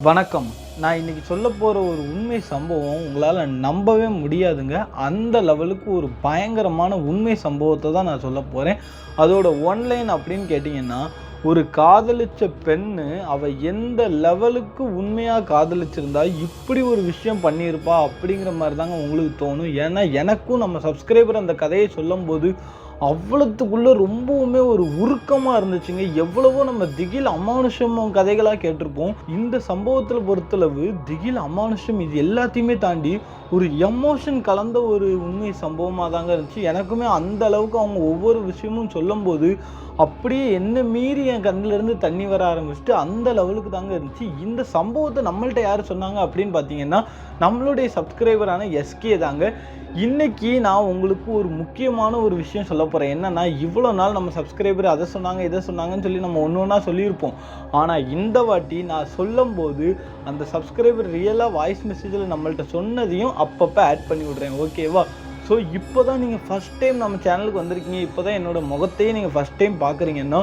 வணக்கம். நான் இன்னைக்கு சொல்ல போகிற ஒரு உண்மை சம்பவம் உங்களால் நம்பவே முடியாதுங்க. அந்த லெவலுக்கு ஒரு பயங்கரமான உண்மை சம்பவத்தை தான் நான் சொல்ல போகிறேன். அதோட ஒன்லைன் அப்படின்னு கேட்டிங்கன்னா, ஒரு காதலிச்ச பெண்ணு அவள் எந்த லெவலுக்கு உண்மையாக காதலிச்சிருந்தா இப்படி ஒரு விஷயம் பண்ணியிருப்பா அப்படிங்கிற மாதிரி தாங்க உங்களுக்கு தோணும். ஏன்னா எனக்கும் நம்ம சப்ஸ்கிரைபர் அந்த கதையை சொல்லும்போது அவ்வளோத்துக்குள்ளே ரொம்பவுமே ஒரு உருக்கமாக இருந்துச்சுங்க. எவ்வளவோ நம்ம திகில் அமானுஷம் கதைகளாக கேட்டிருப்போம். இந்த சம்பவத்தில் பொறுத்தளவு திகில் அமானுஷம் இது எல்லாத்தையுமே தாண்டி ஒரு எமோஷன் கலந்த ஒரு உண்மை சம்பவமாக தாங்க இருந்துச்சு. எனக்குமே அந்த அளவுக்கு அவங்க ஒவ்வொரு விஷயமும் சொல்லும்போது அப்படியே என்ன மீறி என் கண்ணிலேருந்து தண்ணி வர ஆரம்பிச்சுட்டு அந்த லெவலுக்கு தாங்க இருந்துச்சு. இந்த சம்பவத்தை நம்மள்ட்ட யார் சொன்னாங்க அப்படின்னு பார்த்தீங்கன்னா, நம்மளுடைய சப்ஸ்கிரைபரான எஸ்கே தாங்க. இன்னைக்கு நான் உங்களுக்கு ஒரு முக்கியமான ஒரு விஷயம் சொல்ல போகிறேன். என்னன்னா, இவ்வளோ நாள் நம்ம சப்ஸ்கிரைபர் அதை சொன்னாங்க இதை சொன்னாங்கன்னு சொல்லி நம்ம ஒன்று ஒன்றா சொல்லியிருப்போம். ஆனால் இந்த வாட்டி நான் சொல்லும்போது அந்த சப்ஸ்கிரைபர் ரியலாக வாய்ஸ் மெசேஜில் நம்மள்ட்ட சொன்னதையும் அப்பப்போ ஆட் பண்ணி விட்றேன். ஓகேவா? ஸோ இப்போ தான் நீங்கள் ஃபஸ்ட் டைம் நம்ம சேனலுக்கு வந்திருக்கீங்க, இப்போ தான் என்னோடய முகத்தையே நீங்கள் ஃபஸ்ட் டைம் பார்க்குறீங்கன்னா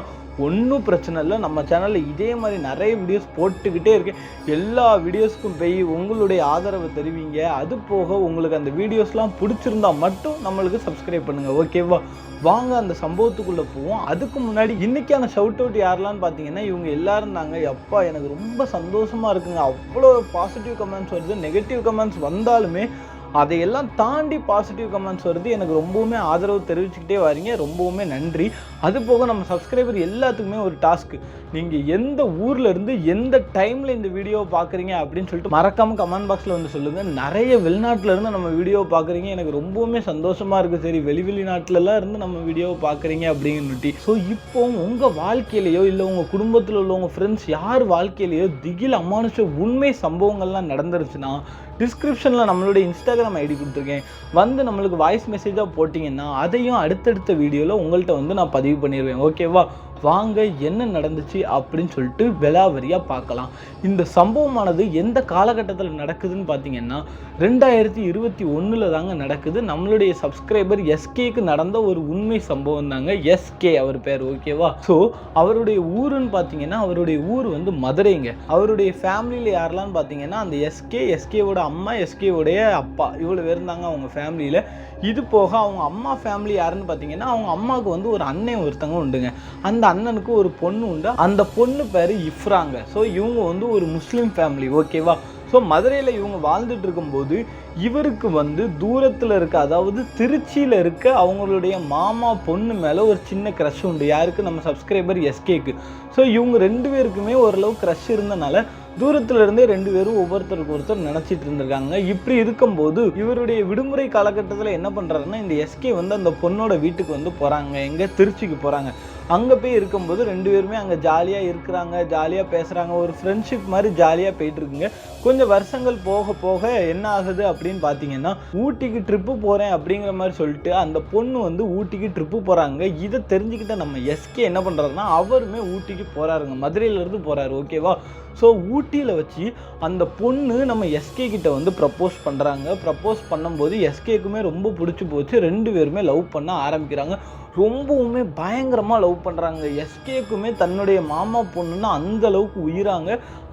ஒன்றும் பிரச்சனை இல்லை. நம்ம சேனலில் இதே மாதிரி நிறைய வீடியோஸ் போட்டுக்கிட்டே இருக்கேன். எல்லா வீடியோஸ்க்கும் போய் உங்களுடைய ஆதரவை தருவீங்க. அது போக உங்களுக்கு அந்த வீடியோஸ்லாம் பிடிச்சிருந்தா மட்டும் நம்மளுக்கு சப்ஸ்கிரைப் பண்ணுங்கள். ஓகேவா? வாங்க அந்த சம்பவத்துக்குள்ளே போவோம். அதுக்கு முன்னாடி இன்றைக்கான ஷவுட் அவுட் யாரெல்லாம் பார்த்தீங்கன்னா, இவங்க எல்லாரும் தாங்க. அப்பா எனக்கு ரொம்ப சந்தோஷமாக இருக்குங்க. அவ்வளோ பாசிட்டிவ் கமெண்ட்ஸ் வருது. நெகட்டிவ் கமெண்ட்ஸ் வந்தாலுமே அதையெல்லாம் தாண்டி பாசிட்டிவ் கமெண்ட்ஸ் வருது. எனக்கு ரொம்பவுமே ஆதரவு தெரிவிச்சுக்கிட்டே வரீங்க. ரொம்பவுமே நன்றி. அது போக நம்ம சப்ஸ்கிரைபர் எல்லாத்துக்குமே ஒரு டாஸ்க்கு. நீங்கள் எந்த ஊரில் இருந்து எந்த டைமில் இந்த வீடியோவை பார்க்குறீங்க அப்படின்னு சொல்லிட்டு மறக்காமல் கமெண்ட் பாக்ஸில் வந்து சொல்லுங்கள். நிறைய வெளிநாட்டில் இருந்து நம்ம வீடியோவை பார்க்குறீங்க. எனக்கு ரொம்பவுமே சந்தோஷமாக இருக்குது. சரி, வெளிநாட்டிலலாம் இருந்து நம்ம வீடியோவை பார்க்குறீங்க அப்படின்னுட்டி. ஸோ இப்போ உங்கள் வாழ்க்கையிலையோ இல்லை உங்கள் குடும்பத்தில் உள்ள உங்கள் ஃப்ரெண்ட்ஸ் யார் வாழ்க்கையிலையோ திகில் அமானுஷ உண்மை சம்பவங்கள்லாம் நடந்துருச்சுன்னா டிஸ்கிரிப்ஷனில் நம்மளுடைய இன்ஸ்டாகிராம் ஐடி கொடுத்துருக்கேன். வந்து நம்மளுக்கு வாய்ஸ் மெசேஜாக போட்டிங்கன்னா அதையும் அடுத்தடுத்த வீடியோவில் உங்கள்கிட்ட வந்து நான் பதிவு பண்ணிடுவேன். ஓகேவா? வாங்க என்ன நடந்துச்சு அப்படின்னு சொல்லிட்டு விலாவரியாக பார்க்கலாம். இந்த சம்பவமானது எந்த காலகட்டத்தில் நடக்குதுன்னு பார்த்தீங்கன்னா 2021 தாங்க நடக்குது. நம்மளுடைய சப்ஸ்கிரைபர் எஸ்கேக்கு நடந்த ஒரு உண்மை சம்பவம் தாங்க. எஸ்கே அவர் பேர். ஓகேவா? ஸோ அவருடைய ஊருன்னு பார்த்தீங்கன்னா அவருடைய ஊர் வந்து மதுரைங்க. அவருடைய ஃபேமிலியில் யாரெல்லாம் பார்த்தீங்கன்னா அந்த எஸ்கேவோட அம்மா, எஸ்கேவுடைய அப்பா, இவ்வளோ பேர் இருந்தாங்க அவங்க ஃபேமிலியில். இது போக அவங்க அம்மா ஃபேமிலி யாருன்னு பார்த்தீங்கன்னா அவங்க அம்மாவுக்கு வந்து ஒரு அண்ணன் ஒருத்தங்க உண்டுங்க. அந்த அண்ணனுக்கு ஒரு பொண்ணு உண்டு. அந்த பொண்ணு பேர் இஃப்ராங்க. ஸோ இவங்க வந்து ஒரு முஸ்லீம் ஃபேமிலி. ஓகேவா? ஸோ மதுரையில் இவங்க வாழ்ந்துட்டு இருக்கும்போது இவருக்கு வந்து தூரத்தில் இருக்க, அதாவது திருச்சியில் இருக்க அவங்களுடைய மாமா பொண்ணு மேலே ஒரு சின்ன க்ரஷ் உண்டு. யாருக்கு? நம்ம சப்ஸ்கிரைபர் எஸ்கேக்கு. ஸோ இவங்க ரெண்டு பேருக்குமே ஓரளவு க்ரஷ் இருந்தனால தூரத்தில் இருந்தே ரெண்டு பேரும் ஒவ்வொருத்தருக்கு ஒருத்தர் நினச்சிட்டு இருந்திருக்காங்க. இப்படி இருக்கும்போது இவருடைய விடுமுறை காலகட்டத்தில் என்ன பண்ணுறாருன்னா, இந்த எஸ்கே வந்து அந்த பொண்ணோட வீட்டுக்கு வந்து போகிறாங்க. எங்கே? திருச்சிக்கு போகிறாங்க. அங்கே போய் இருக்கும்போது ரெண்டு பேருமே அங்கே ஜாலியாக இருக்கிறாங்க, ஜாலியாக பேசுகிறாங்க. ஒரு ஃப்ரெண்ட்ஷிப் மாதிரி ஜாலியாக போயிட்டுருக்குங்க. கொஞ்சம் வருஷங்கள் போக போக என்ன ஆகுது அப்படின்னு பார்த்தீங்கன்னா, ஊட்டிக்கு ட்ரிப்பு போகிறேன் அப்படிங்கிற மாதிரி சொல்லிட்டு அந்த பொண்ணு வந்து ஊட்டிக்கு ட்ரிப்பு போகிறாங்க. இதை தெரிஞ்சுக்கிட்ட நம்ம எஸ்கே என்ன பண்ணுறாருன்னா அவருமே ஊட்டிக்கு போகிறாருங்க. மதுரையிலேருந்து போகிறாரு. ஓகேவா? ஸோ ஊட்டியில் வச்சு அந்த பொண்ணு நம்ம எஸ்கே கிட்ட வந்து ப்ரப்போஸ் பண்ணுறாங்க. ப்ரப்போஸ் பண்ணும்போது எஸ்கேக்குமே ரொம்ப பிடிச்சி போச்சு. ரெண்டு பேருமே லவ் பண்ண ஆரம்பிக்கிறாங்க. ரொம்பவுமே பயங்கரமாக லவ் பண்ணுறாங்க. எஸ்கேக்குமே தன்னுடைய மாமா பொண்ணுன்னா அந்த அளவுக்கு உயிராங்க.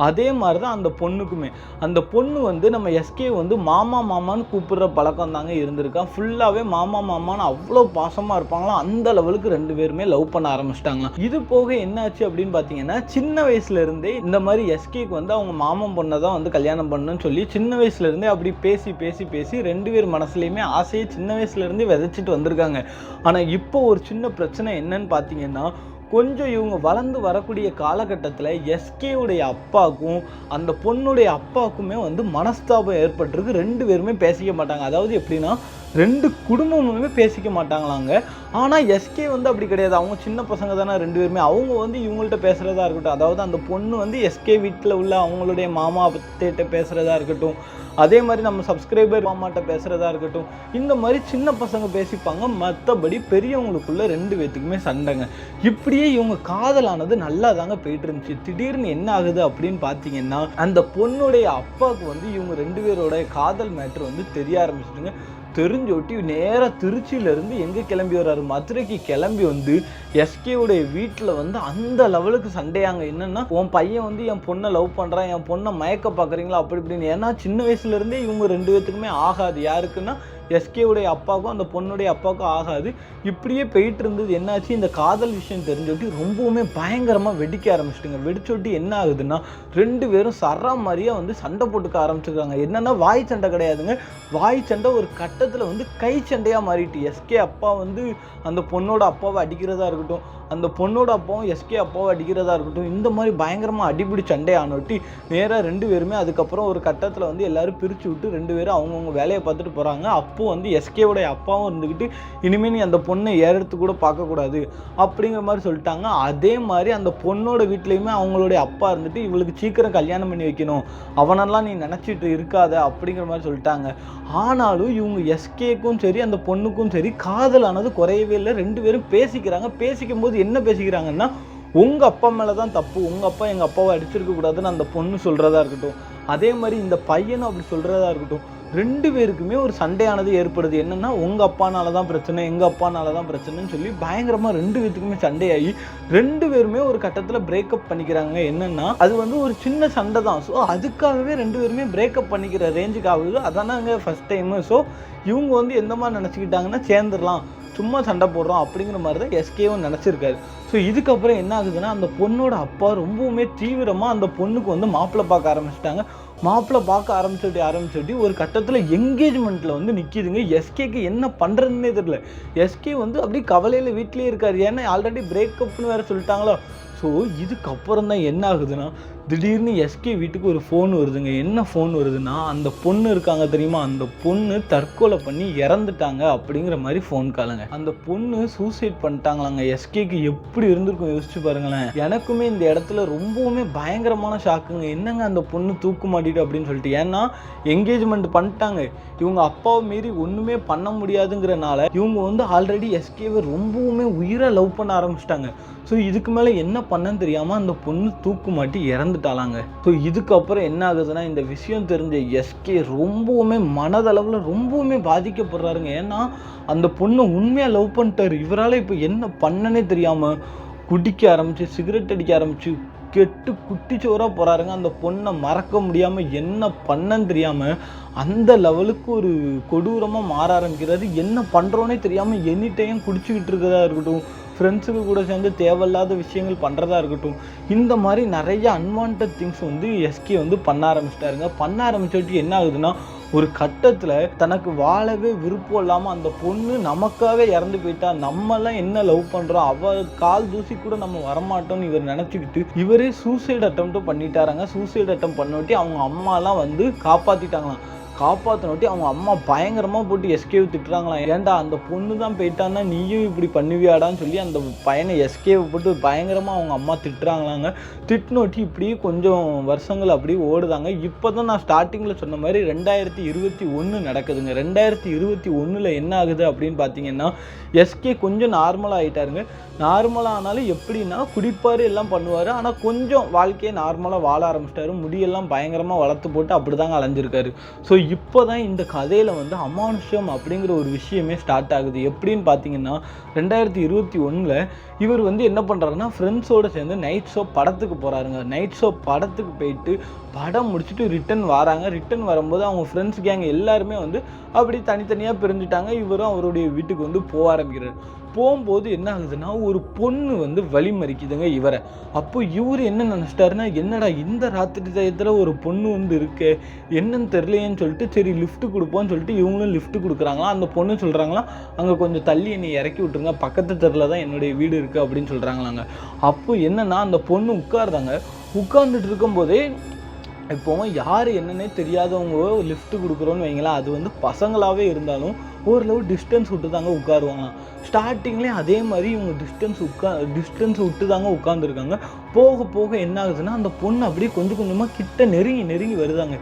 அதே மாதிரி தான் அந்த பொண்ணுக்குமே. அந்த பொண்ணு வந்து நம்ம எஸ்கே வந்து மாமா மாமான்னு கூப்பிடுற பழக்கம் தாங்க இருந்திருக்கான். ஃபுல்லாகவே மாமா மாமான்னு அவ்வளோ பாசமாக இருப்பாங்களாம். அந்த லெவலுக்கு ரெண்டு பேருமே லவ் பண்ண ஆரம்பிச்சிட்டாங்களாம். இது போக என்னாச்சு அப்படின்னு பார்த்தீங்கன்னா, சின்ன வயசுலேருந்தே இந்த மாதிரி எஸ்கேக்கு வந்து அவங்க மாமன் பொண்ணை தான் வந்து கல்யாணம் பண்ணணும்னு சொல்லி சின்ன வயசுலேருந்தே அப்படி பேசி பேசி பேசி ரெண்டு பேர் மனசுலையுமே ஆசையை சின்ன வயசுலேருந்தே விதைச்சிட்டு வந்திருக்காங்க. ஆனால் இப்போ ஒரு சின்ன பிரச்சனை என்னன்னு பார்த்தீங்கன்னா, கொஞ்சம் இவங்க வளர்ந்து வரக்கூடிய காலகட்டத்தில் எஸ்கேவுடைய அப்பாவுக்கும் அந்த பொண்ணுடைய அப்பாவுக்குமே வந்து மனஸ்தாபம் ஏற்பட்டிருக்கு. ரெண்டு பேருமே பேசிக்க மாட்டாங்க. அதாவது எப்படின்னா, ரெண்டு குடும்பமுமே பேசிக்க மாட்டாங்களாங்க. ஆனால் எஸ்கே வந்து அப்படி கிடையாது. அவங்க சின்ன பசங்க தானே ரெண்டு பேருமே. அவங்க வந்து இவங்கள்ட்ட பேசுகிறதா இருக்கட்டும், அதாவது அந்த பொண்ணு வந்து எஸ்கே வீட்டில் உள்ள அவங்களுடைய மாமா அத்தைகிட்ட பேசுகிறதா இருக்கட்டும், அதே மாதிரி நம்ம சப்ஸ்கிரைபர் மாமாட்ட பேசுகிறதா இருக்கட்டும், இந்த மாதிரி சின்ன பசங்க பேசிப்பாங்க. மற்றபடி பெரியவங்களுக்குள்ள ரெண்டு பேத்துக்குமே சண்டைங்க. இப்படியே இவங்க காதலானது நல்லா தாங்க போயிட்டு இருந்துச்சு. திடீர்னு என்ன ஆகுது அப்படின்னு பார்த்தீங்கன்னா, அந்த பொண்ணுடைய அப்பாவுக்கு வந்து இவங்க ரெண்டு பேரோட காதல் மேட்ரு வந்து தெரிய ஆரம்பிச்சிட்டுங்க. தெரிஞ்சொட்டி நேராக திருச்சியிலேருந்து எங்கே கிளம்பி வர்றாரு, மதுரைக்கு கிளம்பி வந்து எஸ்கேவுடைய வீட்டில் வந்து அந்த லெவலுக்கு சண்டையாங்க. என்னென்னா, உன் பையன் வந்து என் பொண்ணை லவ் பண்ணுறான், என் பொண்ணை மயக்க பார்க்குறீங்களா அப்படி இப்படின்னு. ஏன்னா சின்ன வயசுலேருந்தே இவங்க 2 பேத்துக்குமே ஆகாது. யாருக்குன்னா எஸ்கேவுடைய அப்பாவுக்கும் அந்த பொண்ணுடைய அப்பாவுக்கும் ஆகாது. இப்படியே போயிட்டு இருந்தது. என்னாச்சு, இந்த காதல் விஷயம் தெரிஞ்சொட்டி ரொம்பவுமே பயங்கரமாக வெடிக்க ஆரம்பிச்சிட்டுங்க. வெடிச்சொட்டி என்ன ஆகுதுன்னா, 2 பேரும் சர்றா மாதிரியே வந்து சண்டை போட்டுக்க ஆரம்பிச்சிருக்காங்க. என்னென்னா வாய் சண்டை கிடையாதுங்க, வாய் சண்டை ஒரு கட்டத்தில் வந்து கை சண்டையாக மாறிட்டு. எஸ்கே அப்பா வந்து அந்த பொண்ணோட அப்பாவை அடிக்கிறதா இருக்கட்டும், அந்த பொண்ணோட அப்பாவும் எஸ்கே அப்பாவை அடிக்கிறதா இருக்கட்டும், இந்த மாதிரி பயங்கரமாக அடிபிடி சண்டையானொட்டி நேராக 2 பேருமே அதுக்கப்புறம் ஒரு கட்டத்தில் வந்து எல்லோரும் பிரித்து விட்டு 2 பேரும் அவங்கவுங்க வேலையை பார்த்துட்டு போகிறாங்க. அப்போது வந்து எஸ்கேவுடைய அப்பாவும் இருந்துக்கிட்டு இனிமேல் நீ அந்த பொண்ணை ஏறத்து கூட பார்க்கக்கூடாது அப்படிங்கிற மாதிரி சொல்லிட்டாங்க. அதே மாதிரி அந்த பொண்ணோட வீட்லேயுமே அவங்களுடைய அப்பா இருந்துட்டு இவளுக்கு சீக்கிரம் கல்யாணம் பண்ணி வைக்கணும், அவனெல்லாம் நீ நினச்சிட்டு இருக்காத அப்படிங்கிற மாதிரி சொல்லிட்டாங்க. ஆனாலும் இவங்க எஸ்கேக்கும் சரி அந்த பொண்ணுக்கும் சரி காதலானது குறையவே இல்லை. 2 பேரும் பேசிக்கிறாங்க. பேசிக்கும் போது என்ன பேசிக்கிறாங்கன்னா, உங்கள் அப்பா மேலே தான் தப்பு, உங்கள் அப்பா எங்கள் அப்பாவை அடிச்சிருக்க கூடாதுன்னு அந்த பொண்ணு சொல்கிறதா இருக்கட்டும், அதே மாதிரி இந்த பையனும் அப்படி சொல்கிறதா இருக்கட்டும், 2 பேருக்குமே ஒரு சண்டையானது ஏற்படுது. என்னென்னா, உங்கள் அப்பானால தான் பிரச்சனை, எங்கள் அப்பானால தான் பிரச்சனைன்னு சொல்லி பயங்கரமாக 2 பேத்துக்குமே சண்டையாகி 2 பேருமே ஒரு கட்டத்தில் பிரேக்கப் பண்ணிக்கிறாங்க. என்னென்னா, அது வந்து ஒரு சின்ன சண்டை தான். ஸோ அதுக்காகவே 2 பேருமே பிரேக்கப் பண்ணிக்கிற ரேஞ்சுக்கு ஆகுது. அதானாங்க ஃபஸ்ட் டைமு. ஸோ இவங்க வந்து எந்த மாதிரி நினச்சிக்கிட்டாங்கன்னா, சேர்ந்துடலாம், சும்மா சண்டை போடுறோம் அப்படிங்கிற மாதிரி தான் எஸ்கேவும் நினச்சிருக்காரு. ஸோ இதுக்கப்புறம் என்ன ஆகுதுன்னா, அந்த பொண்ணோட அப்பா ரொம்பவுமே தீவிரமாக அந்த பொண்ணுக்கு வந்து மாப்பிள்ளை பார்க்க ஆரம்பிச்சிட்டாங்க. மாப்பிள்ளை பார்க்க ஆரம்பிச்சுட்டு ஒரு கட்டத்தில் என்கேஜ்மெண்ட்டில் வந்து நிற்கிதுங்க. எஸ்கேக்கு என்ன பண்ணுறதுன்னே தெரியல. எஸ்கே வந்து அப்படியே கவலையில் வீட்டிலே இருக்கார். ஏன்னா ஆல்ரெடி பிரேக்கப்னு வேறு சொல்லிட்டாங்களோ. ஸோ இதுக்கப்புறம் தான் என்ன ஆகுதுன்னா, திடீர்னு எஸ்கே வீட்டுக்கு ஒரு ஃபோன் வருதுங்க. என்ன ஃபோன் வருதுன்னா, அந்த பொண்ணு இருக்காங்க தெரியுமா, அந்த பொண்ணு தற்கொலை பண்ணி இறந்துட்டாங்க அப்படிங்கிற மாதிரி ஃபோன் காலுங்க. அந்த பொண்ணு சூசைட் பண்ணிட்டாங்களாங்க. எஸ்கேக்கு எப்படி இருந்திருக்கும் யோசிச்சு பாருங்களேன். எனக்குமே இந்த இடத்துல ரொம்பவுமே பயங்கரமான ஷாக்குங்க. என்னங்க அந்த பொண்ணு தூக்கு மாட்டிட்டு அப்படின்னு சொல்லிட்டு. ஏன்னா என்கேஜ்மெண்ட் பண்ணிட்டாங்க, இவங்க அப்பாவை மீறி ஒன்றுமே பண்ண முடியாதுங்கிறனால இவங்க வந்து ஆல்ரெடி எஸ்கேவை ரொம்பவுமே உயிரை லவ் பண்ண ஆரம்பிச்சிட்டாங்க. ஸோ இதுக்கு மேலே என்ன பண்ணன்னு தெரியாமல் அந்த பொண்ணு தூக்கு மாட்டி இறந்துட்டாலாங்க. ஸோ இதுக்கப்புறம் என்ன ஆகுதுன்னா, இந்த விஷயம் தெரிஞ்ச எஸ்கே ரொம்பவுமே மனதளவில் ரொம்பவுமே பாதிக்கப்படுறாருங்க. ஏன்னா அந்த பொண்ணை உண்மையாக லவ் பண்ணிட்டாரு. இவரால் இப்போ என்ன பண்ணனே தெரியாமல் குடிக்க ஆரம்பித்து, சிகரெட் அடிக்க ஆரம்பித்து கெட்டு குட்டிச்சோராக போகிறாருங்க. அந்த பொண்ணை மறக்க முடியாமல் என்ன பண்ணன்னு தெரியாமல் அந்த லெவலுக்கு ஒரு கொடூரமாக மாற ஆரம்பிக்கிறாரு. என்ன பண்ணுறோன்னே தெரியாமல் எனி டைம் குடிச்சிக்கிட்டு இருக்கிறதா இருக்கட்டும், ஃப்ரெண்ட்ஸுக்கு கூட சேர்ந்து தேவையில்லாத விஷயங்கள் பண்ணுறதா இருக்கட்டும், இந்த மாதிரி நிறைய அன்வான்ட் திங்ஸ் வந்து எஸ்கே வந்து பண்ண ஆரம்பிச்சிட்டாருங்க. பண்ண ஆரம்பிச்சுட்டு என்ன ஆகுதுன்னா, ஒரு கட்டத்தில் தனக்கு வாழவே விருப்பம் இல்லாமல் அந்த பொண்ணு நமக்காகவே இறந்து போயிட்டா, நம்மலாம் என்ன லவ் பண்ணுறோம், அவள் கால் தூசி கூட நம்ம வரமாட்டோம்னு இவர் நினச்சிக்கிட்டு இவரே சூசைட் அட்டெம்ப்ட்டும் பண்ணிட்டாராங்க. சூசைட் அட்டெம்ப்ட் பண்ணிட்டு அவங்க அம்மாலாம் வந்து காப்பாற்றிட்டாங்களாம். காப்பாற்றினோட்டி அவங்க அம்மா பயங்கரமாக போட்டு எஸ்கேவை திட்டுறாங்களாம். ஏன்டா அந்த பொண்ணு தான் போயிட்டான்னா நீயும் இப்படி பண்ணுவியாடான்னு சொல்லி அந்த பையனை எஸ்கேவை போட்டு பயங்கரமாக அவங்க அம்மா திட்டுறாங்களாங்க. திட்டினோட்டி இப்படியே கொஞ்சம் வருஷங்கள் அப்படியே ஓடுதாங்க. இப்போ தான் நான் ஸ்டார்டிங்கில் சொன்ன மாதிரி 2021 நடக்குதுங்க. 2021 என்ன ஆகுது அப்படின்னு பார்த்தீங்கன்னா, எஸ்கே கொஞ்சம் நார்மலாக ஆகிட்டாருங்க. நார்மலாக ஆனாலும் எப்படின்னா, குடிப்பார் எல்லாம் பண்ணுவார், ஆனால் கொஞ்சம் வாழ்க்கையை நார்மலாக வாழ ஆரம்பிச்சிட்டாரு. முடியெல்லாம் பயங்கரமாக வளர்த்து போட்டு அப்படி தாங்க அலைஞ்சிருக்காரு. ஸோ இப்போ தான் இந்த கதையில் வந்து அமானுஷம் அப்படிங்கிற ஒரு விஷயமே ஸ்டார்ட் ஆகுது. எப்படின்னு பார்த்தீங்கன்னா, 2021 இவர் வந்து என்ன பண்ணுறாருன்னா, ஃப்ரெண்ட்ஸோடு சேர்ந்து நைட் ஷோ படத்துக்கு போகிறாருங்க. நைட் ஷோ படத்துக்கு போயிட்டு படம் முடிச்சுட்டு ரிட்டன் வராங்க. ரிட்டன் வரும்போது அவங்க ஃப்ரெண்ட்ஸ் கேங் எல்லாருமே வந்து அப்படி தனித்தனியாக பிரிஞ்சுட்டாங்க. இவரும் அவருடைய வீட்டுக்கு வந்து போக ஆரம்பிக்கிறார். போகும்போது என்ன ஆகுதுன்னா, ஒரு பொண்ணு வந்து வழிமறிக்குதுங்க இவரை. அப்போ இவர் என்ன நினச்சிட்டாருன்னா, என்னடா இந்த ராத்திரி டயத்தில் ஒரு பொண்ணு வந்து இருக்கு, என்னன்னு தெரியலையேன்னு சொல்லிட்டு சரி லிஃப்ட் கொடுப்போன்னு சொல்லிட்டு இவங்களும் லிஃப்ட் கொடுக்குறாங்களா. அந்த பொண்ணு சொல்கிறாங்களா, அங்கே கொஞ்சம் தள்ளி என்னை இறக்கி விட்டுருங்க, பக்கத்து தெருவில் தான் என்னுடைய வீடு இருக்குது அப்படின்னு சொல்கிறாங்களாங்க. அப்போ என்னென்னா, அந்த பொண்ணு உட்கார்ந்தாங்க. உட்கார்ந்துட்டு இருக்கும்போதே இப்போ யார் என்னன்னே தெரியாதவங்க லிஃப்ட் கொடுக்குறோன்னு வைங்களேன், அது வந்து பசங்களாகவே இருந்தாலும் ஓரளவு டிஸ்டன்ஸ் விட்டு தாங்க உட்காருவாங்களாம். ஸ்டார்டிங்லேயே அதே மாதிரி இவங்க டிஸ்டன்ஸ் விட்டு தாங்க உட்காந்துருக்காங்க. போக போக என்ன ஆகுதுன்னா அந்த பொண்ணு அப்படியே கொஞ்சம் கொஞ்சமாக கிட்ட நெருங்கி வருதாங்க.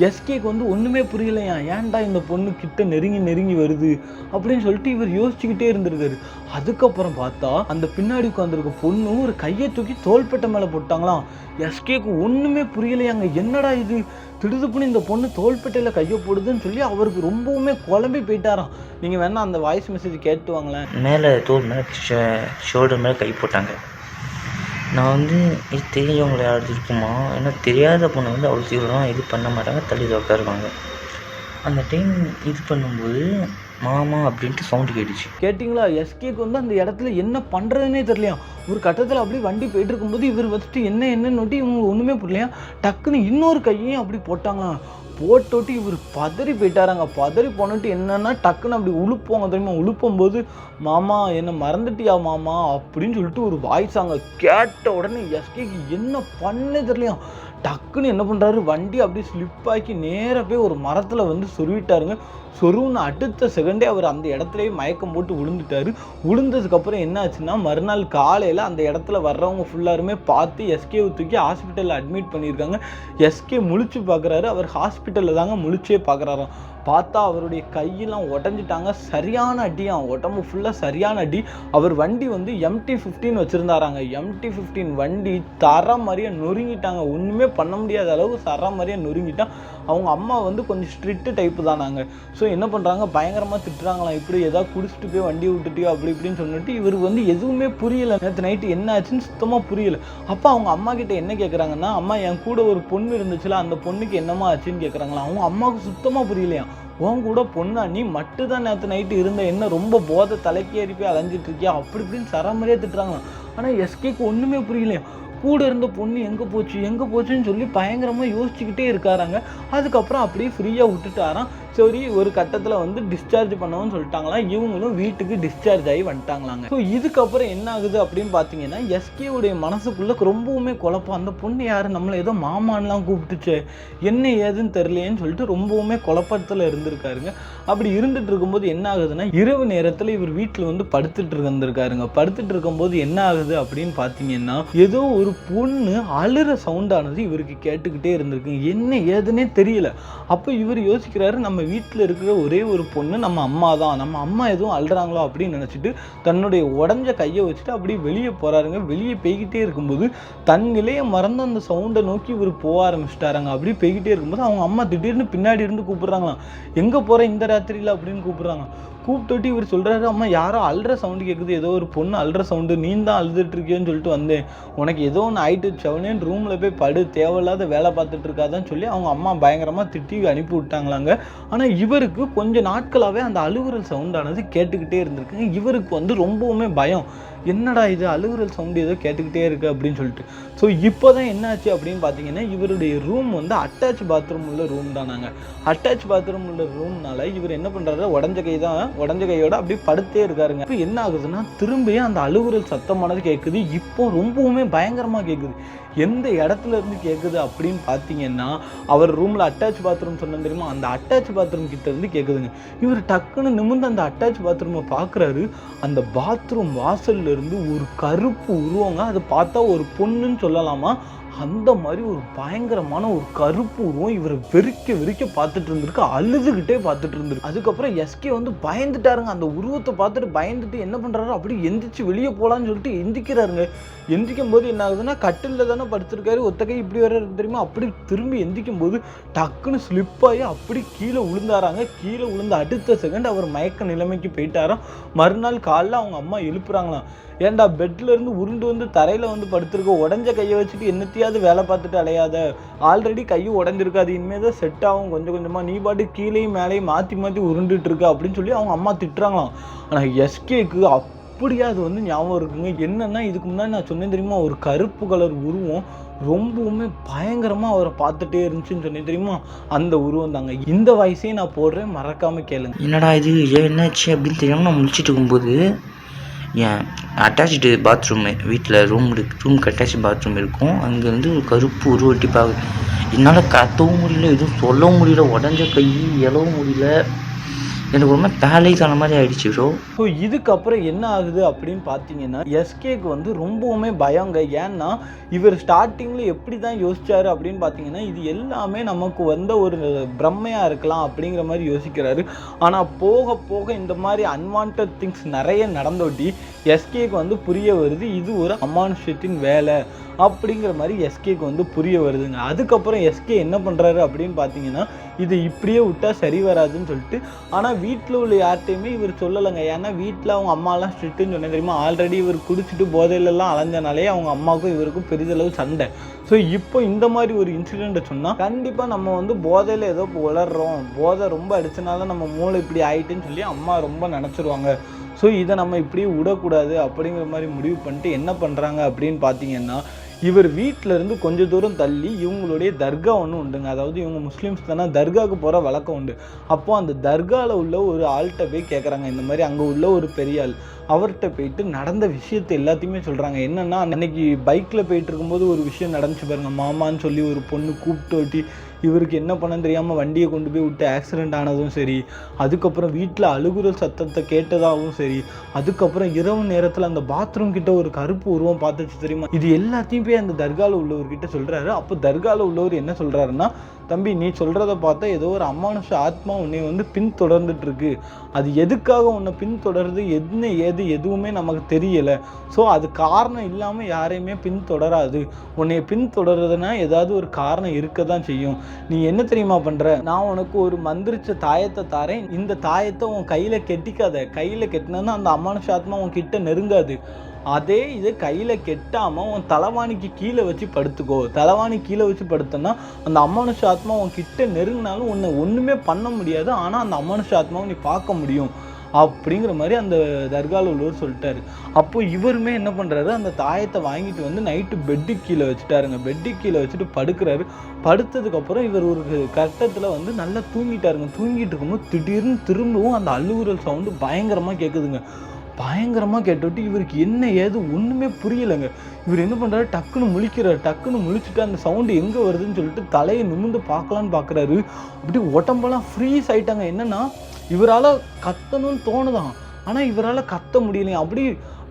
எஸ்கேக்கு வந்து ஒன்றுமே புரியலையா, ஏன்டா இந்த பொண்ணு கிட்ட நெருங்கி வருது அப்படின்னு சொல்லிட்டு இவர் யோசிச்சுக்கிட்டே இருந்திருக்காரு. அதுக்கப்புறம் பார்த்தா அந்த பின்னாடி உட்காந்துருக்க பொண்ணு ஒரு கையை தூக்கி தோள்பட்டை மேலே போட்டாங்களாம். எஸ்கேக்கு ஒன்றுமே புரியலையாங்க, என்னடா இது திடுதுப்புன்னு இந்த பொண்ணு தோள்பட்டையில் கையை போடுதுன்னு சொல்லி அவருக்கு ரொம்பவுமே குழம்பி போயிட்டாராம். நீங்கள் வேணா அந்த வாய்ஸ் மெசேஜ் கேட்டு வாங்களேன். மேலே தோல் மேலே ஷோல்டர் மேலே கை போட்டாங்க. நான் வந்து இது தெரிஞ்சவங்களை யாராவது இருக்குமா, ஏன்னா தெரியாத பொண்ணை வந்து அவ்வளோ சீக்கிரம் இது பண்ண மாட்டாங்க, தள்ளி உட்காருவாங்க. அந்த டைம் இது பண்ணும்போது மாமா அப்படின்ட்டு சவுண்டு கேட்டுச்சு. கேட்டிங்களா? எஸ்கேக்கு வந்து அந்த இடத்துல என்ன பண்ணுறதுனே தெரியலையா. ஒரு கட்டத்தில் அப்படி வண்டி போயிட்டு இருக்கும்போது இவர் வந்துட்டு என்னன்னு நோட்டி இவங்க ஒன்றுமே புரியலையா. டக்குன்னு இன்னொரு கையையும் அப்படி போட்டாங்களாம். போட்டுவிட்டு இவர் பதறி போயிட்டாராங்க. பதறி போனட்டு என்னன்னா டக்குன்னு அப்படி உழுப்போங்க தெரியுமா. உழுப்பும்போது மாமா என்னை மறந்துட்டியா மாமா அப்படின்னு சொல்லிட்டு ஒரு வாய்ஸ் அங்கே கேட்ட உடனே எஸ்கேக்கு என்ன பண்ணே தெரியலையா. டக்குன்னு என்ன பண்ணுறாரு, வண்டி அப்படியே ஸ்லிப் ஆக்கி நேராக போய் ஒரு மரத்தில் வந்து சொருவிட்டாருங்க. சொருவுன்னு அடுத்த செகண்டே அவர் அந்த இடத்துலையே மயக்கம் போட்டு விழுந்துட்டார். விழுந்ததுக்கப்புறம் என்ன ஆச்சுன்னா மறுநாள் காலையில் அந்த இடத்துல வர்றவங்க ஃபுல்லாருமே பார்த்து எஸ்கேவை தூக்கி ஹாஸ்பிட்டலில் அட்மிட் பண்ணியிருக்காங்க. எஸ்கே முழிச்சு பார்க்குறாரு. அவர் ஹாஸ்பிட்டலில் தாங்க முழிச்சே பார்க்குறாராம். பார்த்தா அவருடைய கையெல்லாம் உடஞ்சிட்டாங்க. சரியான அடியான், உடம்பு ஃபுல்லாக சரியான அடி. அவர் வண்டி வந்து MT-15 வச்சுருந்தாராங்க. MT-15 வண்டி தர மாதிரியே நொறுங்கிட்டாங்க. ஒன்றுமே பண்ண முடியாத அளவு தர மாதிரியே நொறுங்கிட்டான். அவங்க அம்மா வந்து கொஞ்சம் ஸ்ட்ரிக்ட் டைப்பு தானாங்க. ஸோ என்ன பண்ணுறாங்க, பயங்கரமாக திட்டுறாங்களாம். இப்படி ஏதாவது குடிச்சிட்டு போய் வண்டி விட்டுட்டியோ அப்படி இப்படின்னு சொல்லிட்டு இவருக்கு வந்து எதுவுமே புரியலை. நேற்று நைட்டு என்ன ஆச்சுன்னு சுத்தமாக புரியலை. அப்போ அவங்க அம்மா கிட்ட என்ன கேட்குறாங்கன்னா, அம்மா என் கூட ஒரு பொண்ணு இருந்துச்சுல, அந்த பொண்ணுக்கு என்னம்மா ஆச்சுன்னு கேட்குறாங்களா. அவங்க அம்மாவுக்கு சுத்தமாக புரியலையா. உன் கூட பொண்ணா நீ மட்டும் தான் நேற்று நைட்டு இருந்த, என்ன ரொம்ப போதை தலைக்கு ஏறி போய் அலைஞ்சிட்டு இருக்கியா அப்படி இப்படின்னு சராமரியாக திட்டுறாங்களாம். ஆனால் எஸ்கேக்கு ஒன்றுமே புரியலையா. கூட இருந்த பொண்ணு எங்கே போச்சுன்னு சொல்லி பயங்கரமாக யோசிச்சுக்கிட்டே இருக்காராங்க. அதுக்கப்புறம் அப்படியே ஃப்ரீயாக விட்டுட்டாராம். சரி, ஒரு கட்டத்தில் வந்து டிஸ்சார்ஜ் பண்ணவும் சொல்லிட்டாங்களாம். இவங்களும் வீட்டுக்கு டிஸ்சார்ஜ் ஆகி வந்துட்டாங்களாங்க. ஸோ இதுக்கப்புறம் என்ன ஆகுது அப்படின்னு பார்த்தீங்கன்னா, எஸ்கேவுடைய மனசுக்குள்ளே ரொம்பவுமே குழப்பம். அந்த பொண்ணு யார், நம்மளை ஏதோ மாமான்லாம் கூப்பிட்டுச்சு, என்ன ஏதுன்னு தெரியலேன்னு சொல்லிட்டு ரொம்பவுமே குழப்பத்தில் இருந்திருக்காருங்க. அப்படி இருந்துட்டு இருக்கும்போது என்ன ஆகுதுன்னா, இரவு நேரத்தில் இவர் வீட்டில் வந்து படுத்துட்டு இருந்திருக்காருங்க. படுத்துட்டு இருக்கும்போது என்ன ஆகுது அப்படின்னு பார்த்தீங்கன்னா, ஏதோ ஒரு பொண்ணு அழுற சவுண்டானது இவருக்கு கேட்டுக்கிட்டே இருந்திருக்கு. என்ன ஏதுன்னே தெரியல. அப்போ இவர் யோசிக்கிறாரு, நம்ம வீட்டில் இருக்கிற ஒரே ஒரு பொண்ணு நம்ம அம்மா தான், நம்ம அம்மா எதுவும் அழுறாங்களோ அப்படின்னு நினச்சிட்டு தன்னுடைய உடஞ்ச கையை வச்சுட்டு அப்படியே வெளியே போகிறாருங்க. வெளியே போய்கிட்டே இருக்கும்போது தன் நிலையை மறந்து அந்த சவுண்டை நோக்கி இவர் போக ஆரம்பிச்சிட்டாராங்க. அப்படியே போய்கிட்டே இருக்கும்போது அவங்க அம்மா திடீர்னு பின்னாடி இருந்து கூப்பிட்றாங்களாம். எங்கே போகிற இந்த ராத்திரியில் அப்படின்னு கூப்பிட்றாங்க. கூப்பிட்டு இவர் சொல்கிறாரு, அம்மா யாரோ அழுற சவுண்டு கேட்குது, ஏதோ ஒரு பொண்ணு அழுற சவுண்டு, நீ தான் அழுதுட்டு இருக்கியோன்னு சொல்லிட்டு வந்தேன், உனக்கு ஏதோ ஒன்று ஆயிட்டு செவனேன்னு ரூமில் போய் படு, தேவையில்லாத வேலை பார்த்துட்டு இருக்காதான்னு சொல்லி அவங்க அம்மா பயங்கரமாக திட்டி அனுப்பி விட்டாங்களாங்க. ஆனால் இவருக்கு கொஞ்சம் நாட்களாகவே அந்த அழுகுறல் சவுண்டானது கேட்டுக்கிட்டே இருந்திருக்குங்க. இவருக்கு வந்து ரொம்பவுமே பயம், என்னடா இது அழுகுறல் சவுண்டு ஏதோ கேட்டுக்கிட்டே இருக்குது அப்படின்னு சொல்லிட்டு. ஸோ இப்போ தான் என்னாச்சு அப்படின்னு பார்த்தீங்கன்னா, இவருடைய ரூம் வந்து அட்டாச் பாத்ரூம் உள்ள ரூம் தானாங்க. அட்டாச் பாத்ரூம் உள்ள ரூம்னால இவர் என்ன பண்ணுறாரு, உடஞ்ச கையோட அப்படியே படுத்தே இருக்காருங்க. இப்போ என்ன ஆகுதுன்னா, திரும்பியும் அந்த அழுகுறல் சத்தமானது கேட்குது. இப்போ ரொம்பவுமே பயங்கரமாக கேட்குது. எந்த இடத்துல இருந்து கேட்குது அப்படின்னு பார்த்தீங்கன்னா, அவர் ரூமில் அட்டாச் பாத்ரூம் சொன்னது தெரியுமா, அந்த அட்டாச் பாத்ரூம் கிட்ட இருந்து கேட்குதுங்க. இவர் டக்குன்னு நிமிர்ந்து அந்த அட்டாச் பாத்ரூமை பார்க்குறாரு. அந்த பாத்ரூம் வாசல்ல இருந்து ஒரு கருப்பு உருவங்க, அதை பார்த்தா ஒரு பொண்ணுன்னு சொல்லலாமா, அந்த மாதிரி ஒரு பயங்கரமான ஒரு கருப்பு உருவம் இவரை வெறிக்க பார்த்துட்டு இருந்திருக்கு. அழுதுகிட்டே பார்த்துட்டு இருந்திருக்கு. அதுக்கப்புறம் எஸ்கே வந்து பயந்துட்டாருங்க. அந்த உருவத்தை பார்த்துட்டு பயந்துட்டு என்ன பண்ணுறாரு, அப்படி எந்திரிச்சு வெளியே போகலான்னு சொல்லிட்டு எந்திக்கிறாருங்க. எந்திக்கும் போது என்ன ஆகுதுன்னா, கட்டிலில் தானே படுத்திருக்காரு, ஒத்தகை இப்படி வர தெரியுமா, அப்படி திரும்பி எந்திக்கும் போது டக்குன்னு ஸ்லிப்பாகி அப்படி கீழே விழுந்தாராங்க. கீழே விழுந்த அடுத்த செகண்ட் அவர் மயக்க நிலைமைக்கு போயிட்டாராம். மறுநாள் காலைல அவங்க அம்மா எழுப்புறாங்களாம், ஏன்டா பெட்ல இருந்து உருண்டு வந்து தரையில் வந்து படுத்திருக்க, உடஞ்ச கையை வச்சுட்டு என்னத்தையாவது வேலை பார்த்துட்டு அலையாத, ஆல்ரெடி கையை உடஞ்சிருக்காது, இனிமேல் தான் செட் ஆகும் கொஞ்சம் கொஞ்சமாக, நீ பாட்டு கீழேயும் மேலேயும் மாற்றி உருண்டுட்டு இருக்க அப்படின்னு சொல்லி அவங்க அம்மா திட்டுறாங்களாம். ஆனால் எஸ்கேக்கு அப்படியா அது வந்து ஞாபகம் இருக்குங்க. என்னன்னா, இதுக்கு முன்னாடி நான் சொன்னேன் தெரியுமா, ஒரு கருப்பு கலர் உருவம் ரொம்பவுமே பயங்கரமாக அவரை பார்த்துட்டே இருந்துச்சுன்னு சொன்னேன் தெரியுமா, அந்த உருவம் தாங்க. இந்த வயசையும் நான் போடுறேன், மறக்காமல் கேளுங்க. என்னடா இது என்னாச்சு அப்படின்னு தெரியாமல் நான் முடிச்சுட்டு இருக்கும்போது, என் அட்டாச்சு பாத்ரூமு வீட்டில் ரூமுக்கு அட்டாச் பாத்ரூம் இருக்கும், அங்கேருந்து ஒரு கருப்பு உருவட்டி பார்க்குது. என்னால் கத்தவும் முடியல, எதுவும் சொல்லவும் முடியல, உடஞ்ச கை எழவும் முடியல. எனக்கு ரொம்ப பேரலைஸ் ஆன மாதிரி ஆயிடுச்சு ப்ரோ. ஸோ இதுக்கப்புறம் என்ன ஆகுது அப்படின்னு பார்த்தீங்கன்னா, எஸ்கேக்கு வந்து ரொம்பவுமே பயங்க. ஏன்னா இவர் ஸ்டார்டிங்கில் எப்படி தான் யோசிச்சாரு அப்படின்னு பார்த்தீங்கன்னா, இது எல்லாமே நமக்கு வந்த ஒரு பிரம்மையாக இருக்கலாம் அப்படிங்கிற மாதிரி யோசிக்கிறாரு. ஆனால் போக போக இந்த மாதிரி அன்வான்ட் திங்ஸ் நிறைய நடந்தோட்டி எஸ்கேக்கு வந்து புரிய வருது, இது ஒரு அமானுஷத்தின் வேலை அப்படிங்கிற மாதிரி எஸ்கேக்கு வந்து புரிய வருதுங்க. அதுக்கப்புறம் எஸ்கே என்ன பண்ணுறாரு அப்படின்னு பார்த்தீங்கன்னா, இது இப்படியே விட்டால் சரி வராதுன்னு சொல்லிட்டு, ஆனால் வீட்டில் உள்ள யார்கிட்டையுமே இவர் சொல்லலைங்க. ஏன்னா வீட்டில் அவங்க அம்மாலாம் ஸ்ட்ரிக்ட்டுன்னு சொன்னேன் தெரியுமா. ஆல்ரெடி இவர் குடிச்சிட்டு போதையிலலாம் அலைஞ்சனாலே அவங்க அம்மாவுக்கும் இவருக்கும் பெரிதளவு சண்டை. ஸோ இப்போ இந்த மாதிரி ஒரு இன்சிடெண்ட்டை சொன்னால் கண்டிப்பாக நம்ம வந்து போதையில் ஏதோ உளர்றோம், போதை ரொம்ப அடிச்சனால நம்ம மூளை இப்படி ஆயிட்டுன்னு சொல்லி அம்மா ரொம்ப நினச்சிருவாங்க. ஸோ இதை நம்ம இப்படியே விடக்கூடாது அப்படிங்கிற மாதிரி முடிவு பண்ணிட்டு என்ன பண்ணுறாங்க அப்படின்னு பார்த்தீங்கன்னா, இவர் வீட்டிலேருந்து கொஞ்சம் தூரம் தள்ளி இவங்களுடைய தர்கா ஒன்று உண்டுங்க. அதாவது இவங்க முஸ்லீம்ஸ் தானே, தர்காவுக்கு போகிற வழக்கம் உண்டு. அப்போது அந்த தர்காவில் உள்ள ஒரு ஆள்கிட்ட போய் கேட்குறாங்க, இந்த மாதிரி அங்கே உள்ள ஒரு பெரிய ஆள், அவர்கிட்ட போயிட்டு நடந்த விஷயத்தை எல்லாத்தையுமே சொல்கிறாங்க. என்னென்னா, அன்னைக்கு பைக்கில் போயிட்டு இருக்கும்போது ஒரு விஷயம் நடந்துச்சு பாருங்க. மாமான்னு சொல்லி ஒரு பொண்ணு கூப்பிட்டு ஓட்டி இவருக்கு என்ன பண்ணன்னு தெரியாமல் வண்டியை கொண்டு போய் விட்டு ஆக்சிடெண்ட் ஆனதும் சரி, அதுக்கப்புறம் வீட்டில் அழுகுரல் சத்தத்தை கேட்டதாகவும் சரி, அதுக்கப்புறம் இரவு நேரத்தில் அந்த பாத்ரூம் கிட்ட ஒரு கருப்பு உருவம் பார்த்துச்சு தெரியுமா. இது எல்லாத்தையும் போய் அந்த தர்காவில் உள்ளவர்கிட்ட சொல்கிறாரு. அப்போ தர்காவில் உள்ளவர் என்ன சொல்கிறாருன்னா, தம்பி நீ சொல்கிறத பார்த்தா ஏதோ ஒரு அமானுஷ ஆத்மா உன்னை வந்து பின்தொடர்ந்துட்டு இருக்கு. அது எதுக்காக உன்னை பின்தொடருது, என்ன ஏது எதுவுமே நமக்கு தெரியலை. ஸோ அது காரணம் இல்லாமல் யாரையுமே பின்தொடராது. உன்னை பின்தொடர்றதுன்னா ஏதாவது ஒரு காரணம் இருக்க தான் செய்யும். நீ என்ன தெரியுமா பண்ணுற, நான் உனக்கு ஒரு மந்திரிச்ச தாயத்தை தாரேன், இந்த தாயத்தை உன் கையில் கெட்டிக்காத. கையில் கெட்டினா அந்த அமானுஷ ஆத்மா உன் கிட்ட நெருங்காது. அதே இது கையில் கெட்டாமல் உன் தலைவாணிக்கு கீழே வச்சு படுத்துக்கோ. தலைவாணி கீழே வச்சு படுத்தோன்னா அந்த அமானுஷ ஆத்மா உன் கிட்ட நெருங்கினாலும் உன்னை ஒன்றுமே பண்ண முடியாது. ஆனால் அந்த அமானுஷ ஆத்மாவை நீ பார்க்க முடியும் அப்படிங்கிற மாதிரி அந்த தர்காவில் உள்ளவர் சொல்லிட்டாரு. அப்போது இவருமே என்ன பண்ணுறாரு, அந்த தாயத்தை வாங்கிட்டு வந்து நைட்டு பெட்டு கீழே வச்சுட்டாருங்க. பெட்டு கீழே வச்சுட்டு படுக்கிறாரு. படுத்ததுக்கப்புறம் இவர் ஒரு கட்டத்தில் வந்து நல்லா தூங்கிட்டாருங்க. தூங்கிட்டு இருக்கும்போது திடீர்னு திரும்பவும் அந்த அழுகுரல் சவுண்டு பயங்கரமாக கேட்குதுங்க. பயங்கரமாக கேட்டுவிட்டு இவருக்கு என்ன ஏது ஒன்றுமே புரியலைங்க. இவர் என்ன பண்ணுறாரு, டக்குன்னு முழிக்கிறார். டக்குன்னு முழிச்சுட்டு அந்த சவுண்டு எங்கே வருதுன்னு சொல்லிட்டு தலையை நிமிர்ந்து பார்க்கலான்னு பார்க்குறாரு. அப்படி உடம்பெல்லாம் ஃப்ரீஸ் ஆகிட்டாங்க. என்னென்னா இவரால் கத்தணும்னு தோணுதான், ஆனால் இவரால் கத்த முடியலையா. அப்படி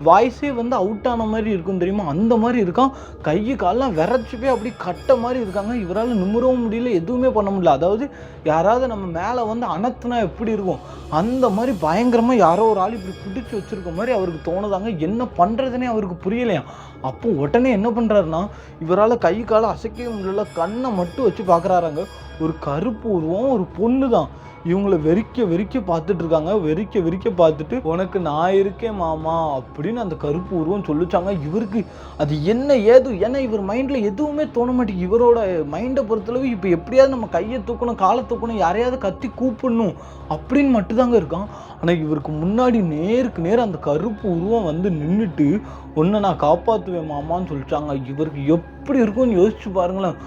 வாய்ஸே வந்து அவுட் ஆன மாதிரி இருக்கும் தெரியுமா, அந்த மாதிரி இருக்கான். கை காலெலாம் விரைச்சி போய் அப்படி கட்ட மாதிரி இருக்காங்க. இவரால் நிமிரவும் முடியல, எதுவுமே பண்ண முடியல. அதாவது யாராவது நம்ம மேலே வந்து அனத்துனா எப்படி இருக்கும் அந்த மாதிரி பயங்கரமாக யாரோ ஒரு ஆள் இப்படி பிடிச்சி வச்சுருக்க மாதிரி அவருக்கு தோணுதாங்க. என்ன பண்ணுறதுனே அவருக்கு புரியலையா. அப்போ உடனே என்ன பண்ணுறாருன்னா, இவரால் கை காலை அசைக்கவே முடியல, கண்ணை மட்டும் வச்சு பார்க்குறாராங்க. ஒரு கருப்பு உருவம், ஒரு பொண்ணு தான். இவங்களை வெறிக்க பார்த்துட்டு இருக்காங்க. வெறிக்க பார்த்துட்டு, உனக்கு நான் இருக்கேன் மாமா அப்படின்னு அந்த கருப்பு உருவம் சொல்லிச்சாங்க. இவருக்கு அது என்ன ஏது, ஏன்னா இவர் மைண்டில் எதுவுமே தோண மாட்டேங்குது. இவரோட மைண்டை பொறுத்தளவு இப்போ எப்படியாவது நம்ம கையை தூக்கணும், காலை தூக்கணும், யாரையாவது கத்தி கூப்பிடணும் அப்படின்னு மட்டும்தாங்க இருக்கான். ஆனால் இவருக்கு முன்னாடி நேருக்கு நேர் அந்த கருப்பு உருவம் வந்து நின்றுட்டு, ஒன்றை நான் காப்பாற்றுவேன் மாமான்னு சொல்லிச்சாங்க. இவருக்கு எப்படி இருக்கும்னு யோசிச்சு பாருங்களேன்.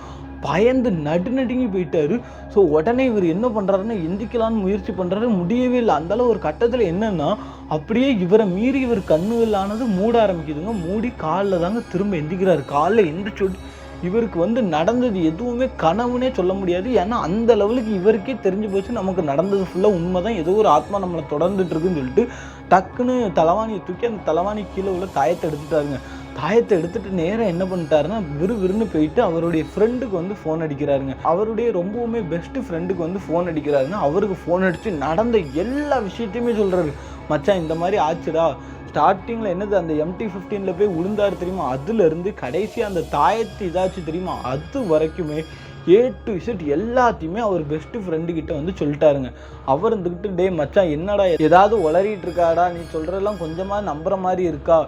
பயந்து நடுநடுங்கி போயிட்டாரு. ஸோ உடனே இவர் என்ன பண்ணுறாருன்னா, எந்திக்கலான்னு முயற்சி பண்ணுறாரு, முடியவே இல்லை. அந்தாலும் ஒரு கட்டத்தில் என்னென்னா, அப்படியே இவரை மீறி இவர் கண்ணுகளானது மூட ஆரம்பிக்குதுங்க. மூடி காலில் தாங்க திரும்ப எந்திக்கிறாரு. காலில் எந்திரிச்சு இவருக்கு வந்து நடந்தது எதுவுமே கனவுனே சொல்ல முடியாது. ஏன்னா அந்த லெவலுக்கு இவருக்கே தெரிஞ்சு போச்சு, நமக்கு நடந்தது ஃபுல்லாக உண்மை தான், ஏதோ ஒரு ஆத்மா நம்மளை தொடர்ந்துட்டு இருக்குன்னு சொல்லிட்டு டக்குன்னு தலைவாணியை தூக்கி அந்த தலைவாணி கீழே உள்ள தாயத்தை எடுத்துட்டாருங்க. தாயத்தை எடுத்துட்டு நேராக என்ன பண்ணிட்டாருன்னா, விறுவிறுன்னு போயிட்டு அவருடைய ஃப்ரெண்டுக்கு வந்து ஃபோன் அடிக்கிறாருங்க. அவருடைய ரொம்பவுமே பெஸ்ட்டு ஃப்ரெண்டுக்கு வந்து ஃபோன் அடிக்கிறாருங்க. அவருக்கு ஃபோன் அடித்து நடந்த எல்லா விஷயத்தையுமே சொல்கிறாரு. மச்சான் இந்த மாதிரி ஆச்சுடா, ஸ்டார்டிங்கில் என்னது அந்த MT-15 போய் விழுந்தாரு தெரியுமா, அதுலேருந்து கடைசியாக அந்த தாயத்து இதாச்சு தெரியுமா, அது வரைக்குமே A to Z எல்லாத்தையுமே அவர் பெஸ்ட்டு ஃப்ரெண்டுக்கிட்ட வந்து சொல்லிட்டாருங்க. அவர் இருந்துக்கிட்டு, டே மச்சான் என்னடா ஏதாவது உளறிட்டு இருக்காடா, நீ சொல்கிறதெல்லாம் கொஞ்சமாக நம்புற மாதிரி இருக்கா,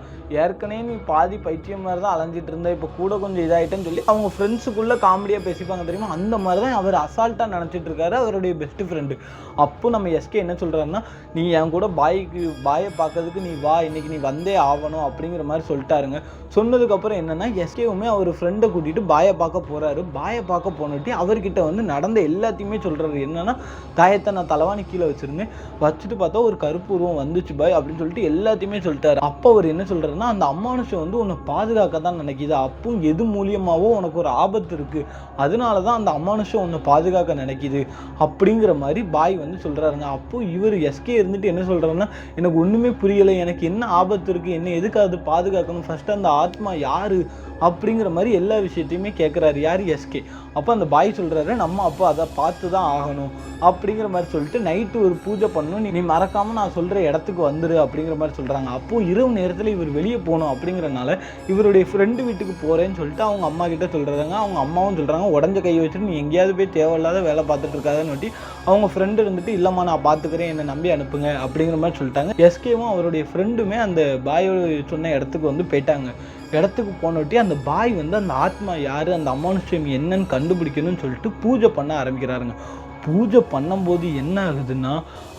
ஏற்கனவே நீ பாதி பைத்தியம் மாதிரி தான் அலைஞ்சிட்டு இருந்தா, இப்போ கூட கொஞ்சம் இதாகிட்டேன்னு சொல்லி அவங்க ஃப்ரெண்ட்ஸுக்குள்ளே காமெடியாக பேசிப்பாங்க தெரியுமா, அந்த மாதிரி தான் அவர் அசால்ட்டாக நினச்சிட்டு இருக்காரு அவருடைய பெஸ்ட்டு ஃப்ரெண்டு. அப்போ நம்ம எஸ்கே என்ன சொல்கிறாருன்னா, நீ என் கூட பாயை பார்க்கறதுக்கு நீ வா, இன்றைக்கி நீ வந்தே ஆகணும் அப்படிங்கிற மாதிரி சொல்லிட்டாருங்க. சொன்னதுக்கப்புறம் என்னென்னா, எஸ்கேவுமே அவர் ஃப்ரெண்டை கூட்டிகிட்டு பாயை பார்க்க போகிறாரு. பாயை பார்க்க போனட்டி அவர்கிட்ட வந்து நடந்த எல்லாத்தையுமே சொல்கிறாரு. என்னன்னா, தாயத்தை நான் தலைவாணி கீழே வச்சுருந்தேன், வச்சுட்டு பார்த்தா ஒரு கருப்பு உருவம் வந்துச்சு பாய் அப்படின்னு சொல்லிட்டு எல்லாத்தையுமே சொல்லிட்டாரு. அப்போ அவர் என்ன சொல்கிறாருன்னா, அந்த அமானுஷம் வந்து உன்னை பாதுகாக்க தான் நினைக்கிது, அப்போ எது மூலியமாகவோ உனக்கு ஒரு ஆபத்து இருக்குது, அதனால தான் அந்த அமானுஷம் உன்னை பாதுகாக்க நினைக்கிது அப்படிங்கிற மாதிரி பாய் வந்து சொல்கிறாருங்க. அப்போது இவர் எஸ்கே இருந்துட்டு என்ன சொல்கிறாருன்னா, எனக்கு ஒன்றுமே புரியலை, எனக்கு என்ன ஆபத்து இருக்குது, என்ன எதுக்கு அது பாதுகாக்கணும், ஃபஸ்ட்டு அந்த ஆத்மா யார் அப்படிங்கிற மாதிரி எல்லா விஷயத்தையுமே கேட்குறாரு. யார்? எஸ்கே. அப்போ அந்த பாய் சொல்கிறாரு, நம்ம அப்போ அதை பார்த்து தான் ஆகணும் அப்படிங்கிற மாதிரி சொல்லிட்டு நைட்டு ஒரு பூஜை பண்ணணும், நீ மறக்காமல் நான் சொல்கிற இடத்துக்கு வந்துரு அப்படிங்கிற மாதிரி சொல்கிறாங்க. அப்போது இரவு நேரத்தில் இவர் வெளியே போகணும் அப்படிங்கிறனால இவருடைய ஃப்ரெண்டு வீட்டுக்கு போகிறேன்னு சொல்லிட்டு அவங்க அம்மா கிட்ட சொல்கிறாங்க. அவங்க அம்மாவும் சொல்கிறாங்க, உடஞ்ச கையை வச்சுட்டு நீ எங்கேயாவது போய் தேவையில்லாத வேலை பார்த்துட்டு இருக்காதுன்னு வட்டி அவங்க ஃப்ரெண்டு இருந்துட்டு, இல்லைம்மா நான் பார்த்துக்கிறேன், என்னை நம்பி அனுப்புங்க அப்படிங்கிற மாதிரி சொல்லிட்டாங்க. எஸ்கேவும் அவருடைய ஃப்ரெண்டுமே அந்த பாயோட சொன்ன இடத்துக்கு வந்து போயிட்டாங்க. இடத்துக்கு போனோட்டி அந்த பாய் வந்து அந்த ஆத்மா யார், அந்த அமானுஷ்யம் என்னன்னு கண்டுபிடிக்கணும்னு சொல்லிட்டு பூஜை பண்ண ஆரம்பிக்கிறாருங்க. பூஜை பண்ணும்போது என்ன ஆகுதுன்னா,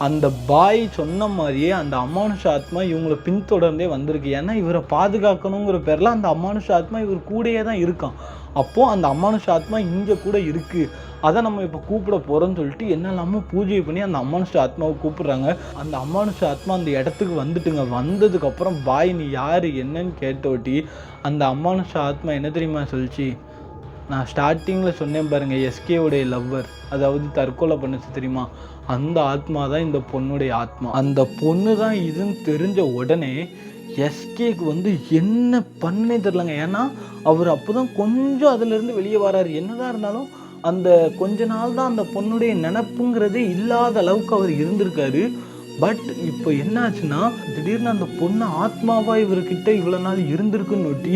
அந்த பாய் சொன்ன மாதிரியே அந்த அமானுஷ ஆத்மா இவங்களை பின்தொடர்ந்தே வந்திருக்கு. ஏன்னா இவரை பாதுகாக்கணுங்கிற பேரில் அந்த அமானுஷ ஆத்மா இவர் கூடயே தான் இருக்கான். அப்போது அந்த அமானுஷ ஆத்மா இங்கே கூட இருக்குது, அதை நம்ம இப்போ கூப்பிட போகிறோன்னு சொல்லிட்டு என்னெல்லாமோ பூஜை பண்ணி அந்த அமானுஷ ஆத்மாவை கூப்பிட்றாங்க. அந்த அமானுஷ ஆத்மா அந்த இடத்துக்கு வந்துட்டுங்க. வந்ததுக்கப்புறம் பாய் நீ யார் என்னன்னு கேட்டோட்டி அந்த அமானுஷ ஆத்மா என்ன தெரியுமா சொல்லிச்சு, நான் ஸ்டார்டிங்கில் சொன்னேன் பாருங்கள், எஸ்கேவுடைய லவ்வர், அதாவது தற்கொலை பண்ணுச்சு தெரியுமா, அந்த ஆத்மா தான் இந்த பொண்ணுடைய ஆத்மா. அந்த பொண்ணு தான் இதுன்னு தெரிஞ்ச உடனே எஸ்கேக்கு வந்து என்ன பண்ணே தெரிலங்க. ஏன்னா அவர் அப்போ தான் கொஞ்சம் அதிலேருந்து வெளியே வராரு. என்னதான் இருந்தாலும் அந்த கொஞ்ச நாள் தான் அந்த பொண்ணுடைய நினப்புங்கிறதே இல்லாத அளவுக்கு அவர் இருந்திருக்காரு. பட் இப்போ என்னாச்சுன்னா, திடீர்னு அந்த பொண்ணு ஆத்மாவாக இவர்கிட்ட இவ்வளோ நாள் இருந்திருக்குன்னு ஒட்டி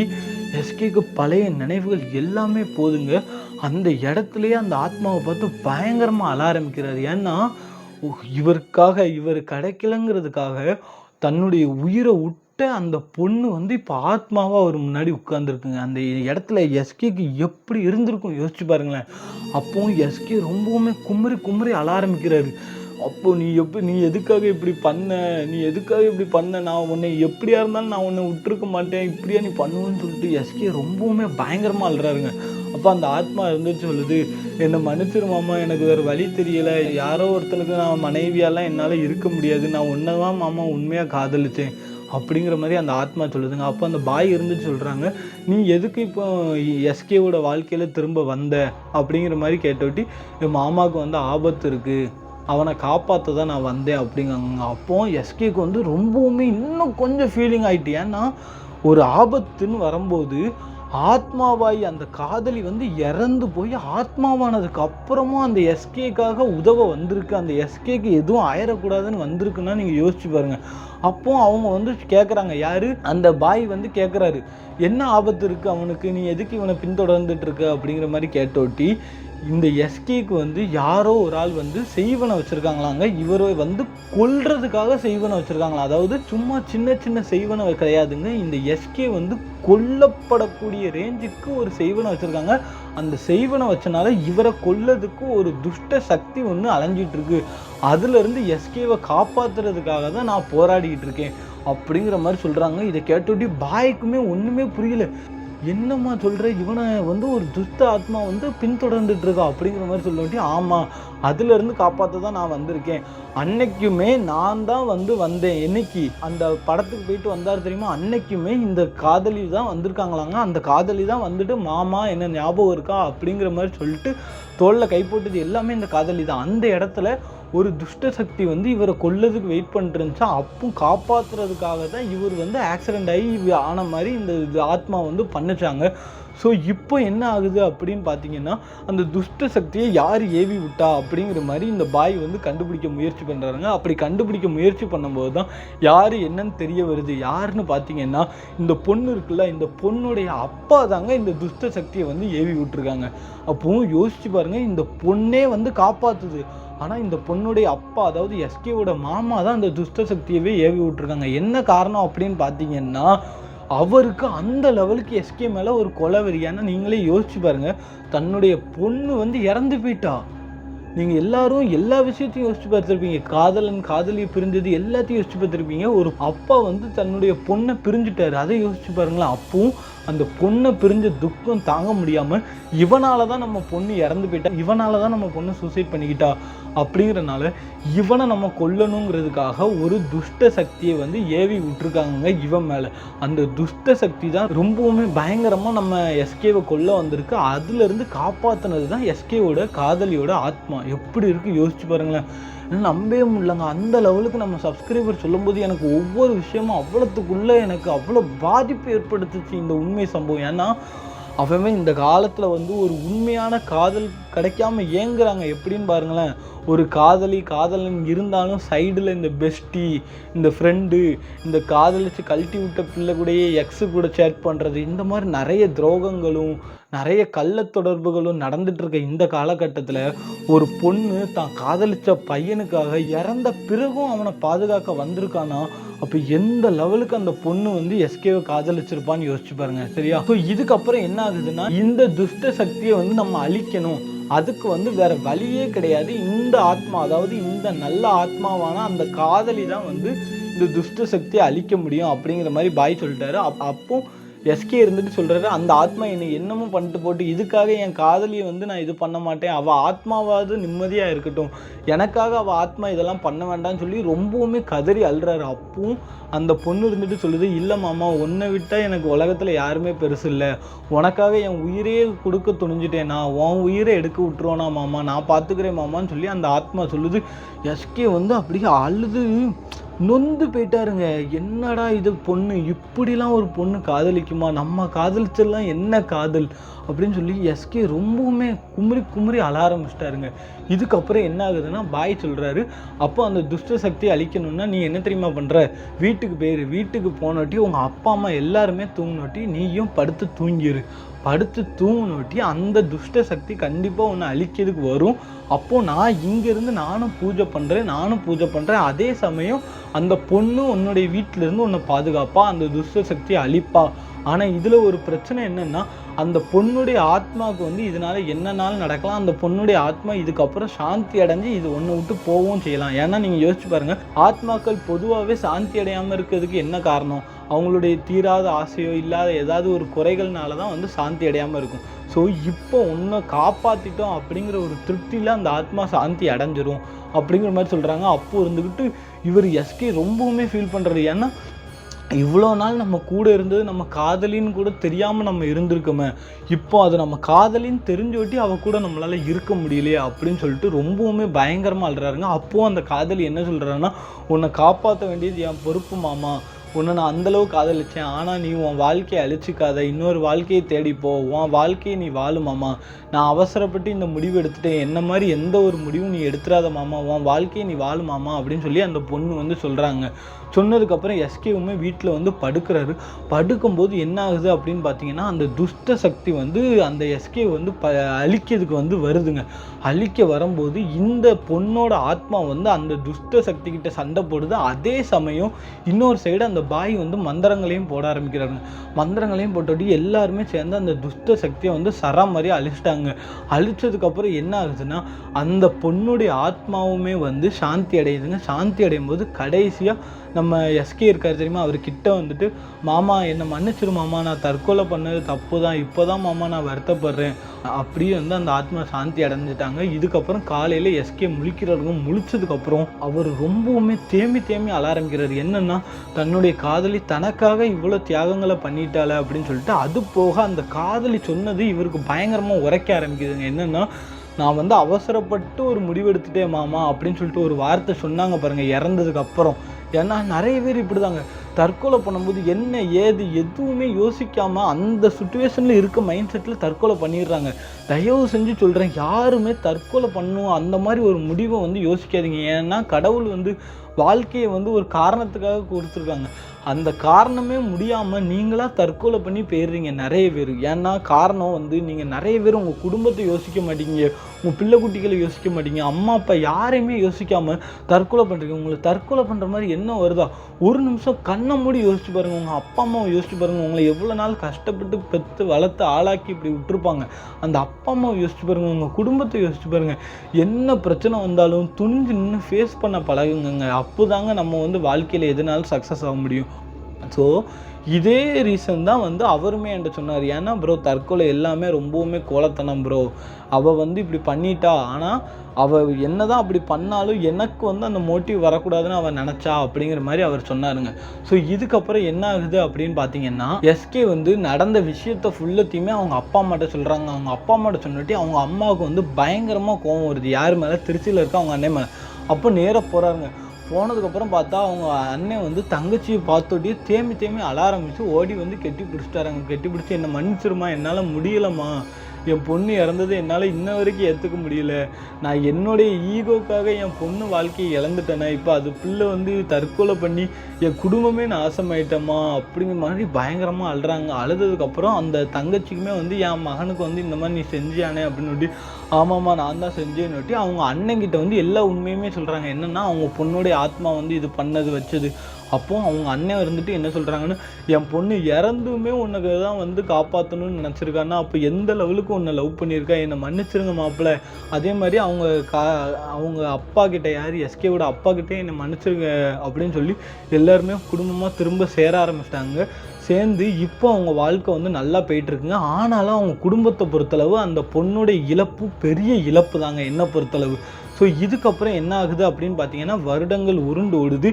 எஸ்கேக்கு பழைய நினைவுகள் எல்லாமே போதுங்க. அந்த இடத்துலையே அந்த ஆத்மாவை பார்த்து பயங்கரமாக அழ ஆரம்பிக்கிறார். ஏன்னா இவர் கிடைக்கலங்கிறதுக்காக தன்னுடைய உயிரை விட்ட அந்த பொண்ணு வந்து இப்போ ஆத்மாவாக அவர் முன்னாடி உட்கார்ந்துருக்குங்க. அந்த இடத்துல எஸ்கேக்கு எப்படி இருந்திருக்கும் யோசிச்சு பாருங்களேன். அப்போ எஸ்கே ரொம்பவுமே குமுறி அழ ஆரம்பிக்கிறாரு. அப்போது நீ எதுக்காக இப்படி பண்ண, நான் உன்னை எப்படியா இருந்தாலும் நான் உன்னை விட்டுருக்க மாட்டேன், இப்படியா நீ பண்ணுவேன்னு சொல்லிட்டு எஸ்கே ரொம்பவுமே பயங்கரமாக அழுறாருங்க. அப்போ அந்த ஆத்மா இருந்துச்சு சொல்லுது, என்னை மன்னிச்சிருமாமா, எனக்கு வேறு வழி தெரியலை, யாரோ ஒருத்தனுக்கு நான் மனைவியாலாம் என்னால் இருக்க முடியாது, நான் உன்னை தான் மாமா உண்மையாக காதலிச்சேன் அப்படிங்கிற மாதிரி அந்த ஆத்மா சொல்லுதுங்க. அப்போ அந்த பாய் இருந்துட்டு சொல்கிறாங்க, நீ எதுக்கு இப்போ எஸ்கேவோட வாழ்க்கையில் திரும்ப வந்த அப்படிங்கிற மாதிரி கேட்டோட்டி, என் மாமாவுக்கு வந்து ஆபத்து இருக்குது, அவனை காப்பாற்ற தான் நான் வந்தேன் அப்படிங்காங்க. அப்போ எஸ்கேக்கு வந்து ரொம்பவுமே இன்னும் கொஞ்சம் ஃபீலிங் ஆகிட்டு. ஏன்னா ஒரு ஆபத்துன்னு வரும்போது ஆத்மாவாய் அந்த காதலி வந்து இறந்து போய் ஆத்மாவானதுக்கு அப்புறமும் அந்த எஸ்கேக்காக உதவ வந்திருக்கு, அந்த எஸ்கேக்கு எதுவும் ஆயிடக்கூடாதுன்னு வந்திருக்குன்னா நீங்கள் யோசிச்சு பாருங்கள். அப்போ அவங்க வந்து கேட்குறாங்க, யார்? அந்த பாய் வந்து கேட்குறாரு, என்ன ஆபத்து இருக்குது அவனுக்கு, நீ எதுக்கு இவனை பின்தொடர்ந்துட்டு இருக்க அப்படிங்கிற மாதிரி கேட்டோட்டி இந்த எஸ்கேக்கு வந்து யாரோ ஒரு ஆள் வந்து செய்வனை வச்சுருக்காங்களாங்க. இவரை வந்து கொல்றதுக்காக செய்வனை வச்சுருக்காங்களா. அதாவது சும்மா சின்ன செய்வனை கிடையாதுங்க, இந்த எஸ்கே வந்து கொல்லப்படக்கூடிய ரேஞ்சுக்கு ஒரு செய்வனை வச்சுருக்காங்க. அந்த செய்வனை வச்சனால இவரை கொல்லதுக்கு ஒரு துஷ்ட சக்தி ஒன்று அலைஞ்சிட்டு இருக்கு, அதுலேருந்து எஸ்கேவை காப்பாற்றுறதுக்காக தான் நான் போராடிக்கிட்டு இருக்கேன் அப்படிங்கிற மாதிரி சொல்கிறாங்க. இதை கேட்டோட்டி பாய்க்குமே ஒன்றுமே புரியல. என்னம்மா சொல்கிற, இவனை வந்து ஒரு துஷ்ட ஆத்மா வந்து பின்தொடர்ந்துட்டு இருக்கா அப்படிங்கிற மாதிரி சொல்லிட்டு, ஆமாம் அதுலேருந்து காப்பாற்ற தான் நான் வந்திருக்கேன், அன்னைக்குமே நான் தான் வந்தேன், என்னைக்கு அந்த படத்துக்கு போயிட்டு வந்தார் தெரியுமா, அன்னைக்குமே இந்த காதலி தான் வந்திருக்காங்களாங்க, அந்த காதலி தான் வந்துட்டு மாமா என்ன ஞாபகம் இருக்கா அப்படிங்கிற மாதிரி சொல்லிட்டு தோளில் கை போட்டது எல்லாமே இந்த காதலி தான். அந்த இடத்துல ஒரு துஷ்ட சக்தி வந்து இவரை கொல்லதுக்கு வெயிட் பண்ணிட்டு இருந்துச்சா, அப்போ காப்பாற்றுறதுக்காக தான் இவர் வந்து ஆக்சிடெண்ட் ஆகி ஆன மாதிரி இந்த ஆத்மா வந்து பண்ணிச்சாங்க. ஸோ இப்போ என்ன ஆகுது அப்படின்னு பார்த்தீங்கன்னா, அந்த துஷ்ட சக்தியை யார் ஏவி விட்டா அப்படிங்கிற மாதிரி இந்த பாய் வந்து கண்டுபிடிக்க முயற்சி பண்ணுறாங்க. அப்படி கண்டுபிடிக்க முயற்சி பண்ணும்போது தான் யார் என்னன்னு தெரிய வருது. யாருன்னு பார்த்தீங்கன்னா, இந்த பொண்ணு இருக்குல்ல, இந்த பொண்ணுடைய அப்பா தாங்க இந்த துஷ்ட சக்தியை வந்து ஏவி விட்டுருக்காங்க. அப்போவும் யோசிச்சு பாருங்கள், இந்த பொண்ணே வந்து காப்பாற்றுது, ஆனால் இந்த பொண்ணுடைய அப்பா அதாவது எஸ்கேவோட மாமா தான் அந்த துஷ்ட சக்தியவே ஏவி விட்டுருக்காங்க. என்ன காரணம் அப்படின்னு பார்த்தீங்கன்னா, அவருக்கு அந்த லெவலுக்கு எஸ்கே மேலே ஒரு கொலவெறி. ஏன்னா நீங்களே யோசிச்சு பாருங்கள், தன்னுடைய பொண்ணு வந்து இறந்து போயிட்டா, நீங்கள் எல்லாரும் எல்லா விஷயத்தையும் யோசிச்சு பார்த்துருப்பீங்க. காதலன் காதலியை பிரிஞ்சது எல்லாத்தையும் யோசிச்சு பார்த்துருப்பீங்க. ஒரு அப்பா வந்து தன்னுடைய பொண்ணை பிரிஞ்சுட்டாரு, அதை யோசிச்சு பாருங்களேன். அப்பவும் அந்த பொண்ணை பிரிஞ்ச துக்கம் தாங்க முடியாமல் இவனால தான் நம்ம பொண்ணு இறந்து போயிட்டா, இவனால தான் நம்ம பொண்ணு சூசைட் பண்ணிக்கிட்டா அப்படிங்கிறனால இவனை நம்ம கொல்லணுங்கிறதுக்காக ஒரு துஷ்ட சக்தியை வந்து ஏவி விட்டுருக்காங்க இவன் மேலே. அந்த துஷ்ட சக்தி தான் ரொம்பவுமே பயங்கரமாக நம்ம எஸ்கேவை கொல்ல வந்திருக்கு. அதுலேருந்து காப்பாற்றினது தான் எஸ்கேவோட காதலியோட ஆத்மா. எப்படி இருக்குது யோசிச்சு பாருங்களேன். நம்பவே முடியலங்க. அந்த லெவலுக்கு நம்ம சப்ஸ்கிரைபர் சொல்லும்போது எனக்கு ஒவ்வொரு விஷயமும் அவ்வளோத்துக்குள்ளே எனக்கு அவ்வளோ பாதிப்பு ஏற்படுத்துச்சு இந்த உண்மை சம்பவம். ஏன்னா அவன் இந்த காலத்தில் வந்து ஒரு உண்மையான காதல் கிடைக்காம ஏங்குறாங்க. எப்படின்னு பாருங்களேன். ஒரு காதலன் இருந்தாலும் சைடில் இந்த பெஸ்டி, இந்த ஃப்ரெண்டு, இந்த காதலிச்சு கழட்டி விட்ட பிள்ளை கூடயே எக்ஸு கூட சேட் பண்ணுறது, இந்த மாதிரி நிறைய துரோகங்களும் நிறைய கள்ள தொடர்புகளும் நடந்துட்டு இருக்க இந்த காலகட்டத்தில் ஒரு பொண்ணு தான் காதலிச்ச பையனுக்காக இறந்த பிறகும் அவனை பாதுகாக்க வந்திருக்கானா, அப்போ எந்த லெவலுக்கு அந்த பொண்ணு வந்து எஸ்கேவை காதலிச்சிருப்பான்னு யோசிச்சு பாருங்க. சரியா? ஸோ இதுக்கப்புறம் என்ன ஆகுதுன்னா, இந்த துஷ்ட சக்தியை வந்து நம்ம அழிக்கணும். அதுக்கு வந்து வேற வழியே கிடையாது. இந்த ஆத்மா, அதாவது இந்த நல்ல ஆத்மாவான அந்த காதலி தான் வந்து இந்த துஷ்ட சக்தியை அழிக்க முடியும் அப்படிங்கிற மாதிரி பாய் சொல்லிட்டாரு. அப்போ எஸ்கே இருந்துட்டு சொல்கிறாரு, அந்த ஆத்மா என்னை என்னமும் பண்ணிட்டு போட்டு இதுக்காக என் காதலியை வந்து நான் இது பண்ண மாட்டேன், அவள் ஆத்மாவாவது நிம்மதியாக இருக்கட்டும், எனக்காக அவள் ஆத்மா இதெல்லாம் பண்ண வேண்டாம்னு சொல்லி ரொம்பவுமே கதறி அழுறாரு. அப்பவும் அந்த பொண்ணு இருந்துட்டு சொல்லுது, இல்லை மாமா, உன்னை விட்டால் எனக்கு உலகத்தில் யாருமே பெருசு இல்லை, உனக்காக என் உயிரே கொடுக்க துணிஞ்சிட்டேன், நான் உன் உயிரை எடுக்க விட்டுருவோனா மாமா, நான் பார்த்துக்கிறேன் மாமான்னு சொல்லி அந்த ஆத்மா சொல்லுது. எஸ்கே வந்து அப்படியே அழுது நொந்து போயிட்டாருங்க. என்னடா இது, பொண்ணு இப்படிலாம் ஒரு பொண்ணு காதலிக்குமா, நம்ம காதலிச்செல்லாம் என்ன காதல் அப்படின்னு சொல்லி எஸ்கே ரொம்பவுமே குமுறி அழ ஆரம்பிச்சிட்டாருங்க. இதுக்கப்புறம் என்ன ஆகுதுன்னா, பாய் சொல்கிறாரு, அப்போ அந்த துஷ்ட சக்தியை அழிக்கணும்னா நீ என்ன தெரியுமா பண்ணுற, வீட்டுக்கு போயிரு, வீட்டுக்கு போனோட்டி உங்கள் அப்பா அம்மா எல்லாருமே தூங்கினோட்டி நீயும் படுத்து தூங்கிடு, படுத்து தூங்கினோட்டி அந்த துஷ்ட சக்தி கண்டிப்பாக ஒன்று அழிக்கிறதுக்கு வரும். அப்போது நான் இங்கேருந்து நானும் பூஜை பண்ணுறேன், அதே சமயம் அந்த பொண்ணு உன்னுடைய வீட்டிலேருந்து உன்னை பாதுகாப்பா, அந்த துஷ்ட சக்தியை அழிப்பா. ஆனால் இதில் ஒரு பிரச்சனை என்னென்னா, அந்த பொண்ணுடைய ஆத்மாவுக்கு வந்து இதனால் என்னன்னாலும் நடக்கலாம். அந்த பொண்ணுடைய ஆத்மா இதுக்கப்புறம் சாந்தி அடைஞ்சு இது ஒன்று விட்டு போகவும் செய்யலாம். ஏன்னா நீங்கள் யோசிச்சு பாருங்கள், ஆத்மாக்கள் பொதுவாகவே சாந்தி அடையாமல் இருக்கிறதுக்கு என்ன காரணம், அவங்களுடைய தீராத ஆசையோ இல்லாத ஏதாவது ஒரு குறைகள்னால தான் வந்து சாந்தி அடையாமல் இருக்கும். ஸோ இப்போ ஒன்றை காப்பாற்றிட்டோம் அப்படிங்கிற ஒரு திருப்தியில் அந்த ஆத்மா சாந்தி அடைஞ்சிரும் அப்படிங்கிற மாதிரி சொல்கிறாங்க. அப்போ இருந்துக்கிட்டு இவர் எஸ்கே ரொம்பவுமே ஃபீல் பண்ணுறாரு. ஏன்னா இவ்வளோ நாள் நம்ம கூட இருந்தது நம்ம காதலின்னு கூட தெரியாமல் நம்ம இருந்திருக்கோமே, இப்போ அது நம்ம காதலின்னு தெரிஞ்சோட்டி அவள் கூட நம்மளால் இருக்க முடியலையே அப்படின்னு சொல்லிட்டு ரொம்பவுமே பயங்கரமாக அழுறாருங்க. அப்போது அந்த காதலி என்ன சொல்கிறாருன்னா, உன்னை காப்பாற்ற வேண்டியது என் பொறுப்பு மாமா, உன்னை நான் அந்தளவு காதலிச்சேன், ஆனால் நீ உன் வாழ்க்கையை அழிச்சிக்காத, இன்னொரு வாழ்க்கையை தேடிப்போ, உன் வாழ்க்கையை நீ வாழுமாமா, நான் அவசரப்பட்டு இந்த முடிவு எடுத்துட்டேன், என்ன மாதிரி எந்த ஒரு முடிவும் நீ எடுத்துடாத மாமா, உன் வாழ்க்கையை நீ வாழுமாமா அப்படின்னு சொல்லி அந்த பொண்ணு வந்து சொல்கிறாங்க. சொன்னதுக்கப்புறம் எஸ்கேவுமே வீட்டில் வந்து படுக்கிறாரு. படுக்கும்போது என்ன ஆகுது அப்படின்னு பார்த்தீங்கன்னா, அந்த துஷ்ட சக்தி வந்து அந்த எஸ்கே வந்து அழிக்கிறதுக்கு வந்து வருதுங்க. அழிக்க வரும்போது இந்த பொண்ணோட ஆத்மா வந்து அந்த துஷ்ட சக்தி கிட்ட சண்டை போடுது. அதே சமயம் இன்னொரு சைடு அந்த பாய் வந்து மந்திரங்களையும் போட ஆரம்பிக்கிறாங்க. மந்திரங்களையும் போட்டோட்டி எல்லாருமே சேர்ந்து அந்த துஷ்ட சக்தியை வந்து மாதிரி அழிச்சிட்டாங்க. அழிச்சதுக்கப்புறம் என்ன ஆகுதுன்னா, அந்த பொண்ணுடைய ஆத்மாவுமே வந்து சாந்தி அடையுதுங்க. சாந்தி அடையும் போது கடைசியாக நம்ம எஸ்கே இருக்கார் தெரியுமா, அவர்கிட்ட வந்துட்டு, மாமா என்னை மன்னிச்சிரு மாமா, நான் தற்கொலை பண்ணது தப்பு தான், இப்போ தான் மாமா நான் வருத்தப்படுறேன், அப்படியே வந்து அந்த ஆத்மா சாந்தி அடைஞ்சிட்டாங்க. இதுக்கப்புறம் காலையில் எஸ்கே முழிச்சதுக்கப்புறம் அவர் ரொம்பவுமே தேமி அழ ஆரம்பிக்கிறார். என்னென்னா, தன்னுடைய காதலி தனக்காக இவ்வளோ தியாகங்களை பண்ணிட்டாளே அப்படின்னு சொல்லிட்டு. அது போக அந்த காதலி சொன்னது இவருக்கு பயங்கரமாக உரைக்க ஆரம்பிக்குதுங்க. என்னென்னா, நான் வந்து அவசரப்பட்டு ஒரு முடிவெடுத்துட்டேன் மாமா அப்படின்னு சொல்லிட்டு ஒரு வார்த்தை சொன்னாங்க பாருங்கள் இறந்ததுக்கு அப்புறம். ஏன்னா நிறைய பேர் இப்படி தாங்க தற்கொலை பண்ணும்போது என்ன ஏது எதுவுமே யோசிக்காமல் அந்த சுச்சுவேஷனில் இருக்க மைண்ட் செட்டில் தற்கொலை பண்ணிடுறாங்க. தயவு செஞ்சு சொல்கிறேன், யாருமே தற்கொலை பண்ணும் அந்த மாதிரி ஒரு முடிவை வந்து யோசிக்காதீங்க. ஏன்னா கடவுள் வந்து வாழ்க்கையை வந்து ஒரு காரணத்துக்காக கொடுத்துருக்காங்க. அந்த காரணமே முடியாமல் நீங்களாக தற்கொலை பண்ணி போயிடுறீங்க நிறைய பேர். ஏன்னா காரணம் வந்து நீங்கள் நிறைய பேர் உங்கள் குடும்பத்தை யோசிக்க மாட்டீங்க, உங்கள் பிள்ளை குட்டிகளை யோசிக்க மாட்டீங்க, அம்மா அப்பா யாரையுமே யோசிக்காமல் தற்கொலை பண்ணுறீங்க. உங்களுக்கு தற்கொலை பண்ணுற மாதிரி என்ன வருதா, ஒரு நிமிஷம் கண்ணை மூடி யோசிச்சு பாருங்கள். உங்கள் அப்பா அம்மாவை யோசிச்சு பாருங்கள். உங்களை எவ்வளோ நாள் கஷ்டப்பட்டு பெற்று வளர்த்து ஆளாக்கி இப்படி விட்டுருப்பாங்க. அந்த அப்பா அம்மாவை யோசிச்சு பாருங்கள். உங்கள் குடும்பத்தை யோசிச்சு பாருங்கள். என்ன பிரச்சனை வந்தாலும் துணிஞ்சு நின்று ஃபேஸ் பண்ண பழகுங்க. அப்போ தாங்க நம்ம வந்து வாழ்க்கையில் எதுனாலும் சக்ஸஸ் ஆக முடியும். ஸோ இதே ரீசன் தான் வந்து அவருமே என்கிட்ட சொன்னார். ஏன்னா ப்ரோ தற்கொலை எல்லாமே ரொம்பவுமே கோலத்தனம் ப்ரோ. அவள் வந்து இப்படி பண்ணிட்டா, ஆனால் அவள் என்ன தான் அப்படி பண்ணாலும் எனக்கு வந்து அந்த மோட்டிவ் வரக்கூடாதுன்னு அவள் நினச்சா அப்படிங்கிற மாதிரி அவர் சொன்னாருங்க. ஸோ இதுக்கப்புறம் என்ன ஆகுது அப்படின்னு பார்த்தீங்கன்னா, எஸ்கே வந்து நடந்த விஷயத்த ஃபுல்லத்தையுமே அவங்க அப்பா அம்மாட்ட சொல்கிறாங்க. அவங்க அப்பா அம்மாட்ட சொன்னிட்டு அவங்க அம்மாவுக்கு வந்து பயங்கரமாக கோவம் வருது. யார் மேலே? திருச்சியில் இருக்க அவங்க அண்ணன் மேலே. அப்போ நேராக போகிறாருங்க. போனதுக்கப்புறம் பார்த்தா அவங்க அண்ணன் வந்து தங்கச்சியை பார்த்தோட்டியே தேம்பி அழ ஆரம்பித்து ஓடி வந்து கெட்டி பிடிச்சிட்டாராங்க. கெட்டி பிடிச்சி என்னை மன்னிச்சிருமா, என்னால் முடியலம்மா, என் பொண்ணு இறந்தது என்னால் இன்ன வரைக்கும் ஏற்றுக்க முடியல, நான் என்னுடைய ஈகோக்காக என் பொண்ணு வாழ்க்கையை இழந்துட்டேனே, இப்போ அது பிள்ளை வந்து தற்கொலை பண்ணி என் குடும்பமே நாசமாயிட்டம்மா அப்படிங்கிற மாதிரி பயங்கரமாக அழுறாங்க. அழுதுக்கப்புறம் அந்த தங்கச்சிக்குமே வந்து என் மகனுக்கு வந்து இந்த மாதிரி நீ செஞ்சியானே அப்படின்னு ஆமாம்மா நான் தான் செஞ்சேன்னு அவங்க அண்ணங்கிட்ட வந்து எல்லா உண்மையுமே சொல்கிறாங்க. என்னென்னா அவங்க பொண்ணுடைய ஆத்மா வந்து இது பண்ணது வச்சது. அப்போது அவங்க அண்ணன் இருந்துட்டு என்ன சொல்கிறாங்கன்னு, என் பொண்ணு இறந்துமே உனக்கு தான் வந்து காப்பாற்றணும்னு நினச்சிருக்கான்னா அப்போ எந்த லெவலுக்கு உன்னை லவ் பண்ணியிருக்கா, என்னை மன்னிச்சிருங்க மாப்பிள்ளை. அதே மாதிரி அவங்க அப்பா கிட்ட, யார் எஸ்கேவோட அப்பா கிட்டே என்னை மன்னிச்சிருங்க அப்படின்னு சொல்லி எல்லாருமே குடும்பமாக திரும்ப சேர ஆரம்பிச்சிட்டாங்க. சேர்ந்து இப்போ அவங்க வாழ்க்கை வந்து நல்லா போயிட்டுருக்குங்க. ஆனாலும் அவங்க குடும்பத்தை பொறுத்தளவு அந்த பொண்ணுடைய இழப்பு பெரிய இழப்பு தாங்க என்னை பொறுத்தளவு. ஸோ இதுக்கப்புறம் என்ன ஆகுது அப்படின்னு பார்த்தீங்கன்னா, வருடங்கள் உருண்டு ஓடுது.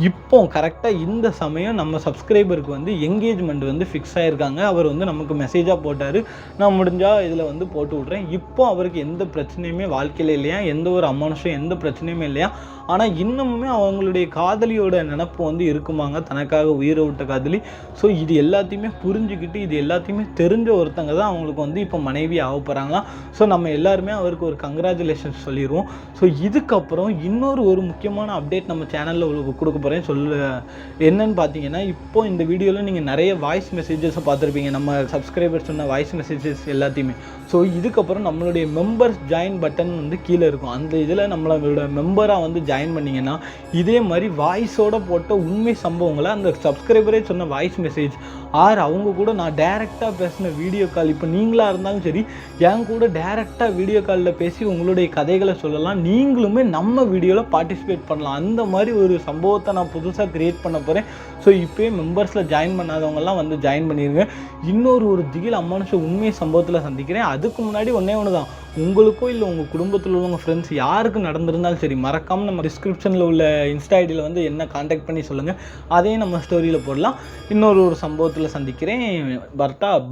இப்போ கரெக்டாக இந்த சமயம் நம்ம சப்ஸ்கிரைபருக்கு வந்து என்கேஜ்மெண்ட் வந்து ஃபிக்ஸ் ஆகிருக்காங்க. அவர் வந்து நமக்கு மெசேஜாக போட்டார், நான் முடிஞ்சால் இதில் வந்து போட்டு விட்றேன். இப்போ அவருக்கு எந்த பிரச்சனையுமே வாழ்க்கையில் இல்லையா, எந்த ஒரு அமானுஷம் எந்த பிரச்சனையுமே இல்லையா. ஆனால் இன்னமுமே அவங்களுடைய காதலியோட நினப்பு வந்து இருக்குமாங்க, தனக்காக உயிரை விட்ட காதலி. ஸோ இது எல்லாத்தையுமே புரிஞ்சுக்கிட்டு இது எல்லாத்தையுமே தெரிஞ்ச ஒருத்தங்க தான் அவங்களுக்கு வந்து இப்போ மனைவி ஆக போகிறாங்களாம். ஸோ நம்ம எல்லாருமே அவருக்கு ஒரு கங்க்ராச்சுலேஷன்ஸ் சொல்லிடுவோம். ஸோ இதுக்கப்புறம் ஒரு முக்கியமான அப்டேட் நம்ம சேனலில் உங்களுக்கு கொடுக்க போகிறேன். என்னன்னு பார்த்தீங்கன்னா, இப்போ இந்த வீடியோவில் நீங்கள் நிறைய வாய்ஸ் மெசேஜஸை பார்த்துருப்பீங்க, நம்ம சப்ஸ்கிரைபர் சொன்ன வாய்ஸ் மெசேஜஸ் எல்லாத்தையுமே. ஸோ இதுக்கப்புறம் நம்மளுடைய மெம்பர்ஸ் ஜாயின் பட்டன் வந்து கீழே இருக்கும். அந்த இதில் நம்மளோட மெம்பராக வந்து ஜாயின் பண்ணிங்கன்னா இதே மாதிரி வாய்ஸோடு போட்ட உண்மை சம்பவங்களை அந்த சப்ஸ்கிரைபரே சொன்ன வாய்ஸ் மெசேஜ் அவங்க கூட நான் டைரெக்டாக பேசின வீடியோ கால், இப்போ நீங்களாக இருந்தாலும் சரி என் கூட டைரெக்டாக வீடியோ காலில் பேசி உங்களுடைய கதைகளை சொல்லலாம். நீங்களுமே நம்ம வீடியோவில் பார்ட்டிசிபேட் பண்ணலாம். அந்த மாதிரி ஒரு சம்பவத்தை நான் புதுசாக க்ரியேட் பண்ண போகிறேன். ஸோ இப்போயே மெம்பர்ஸில் ஜாயின் பண்ணாதவங்கலாம் வந்து ஜாயின் பண்ணிடுங்க. ஒரு திகில் அம்மானுஷ உண்மை சம்பவத்தில் சந்திக்கிறேன். அதுக்கு முன்னாடி ஒன்று தான், உங்களுக்கோ இல்லை உங்கள் குடும்பத்தில் உள்ளவங்க ஃப்ரெண்ட்ஸ் யாருக்கு நடந்திருந்தாலும் சரி மறக்காமல் நம்ம டிஸ்கிரிப்ஷனில் உள்ள இன்ஸ்டா ஐடியில் வந்து என்ன காண்டாக்ட் பண்ணி சொல்லுங்கள். அதையும் நம்ம ஸ்டோரியில் போடலாம். ஒரு சம்பவத்தில் சந்திக்கிறேன். பர்ட்டா பாய்.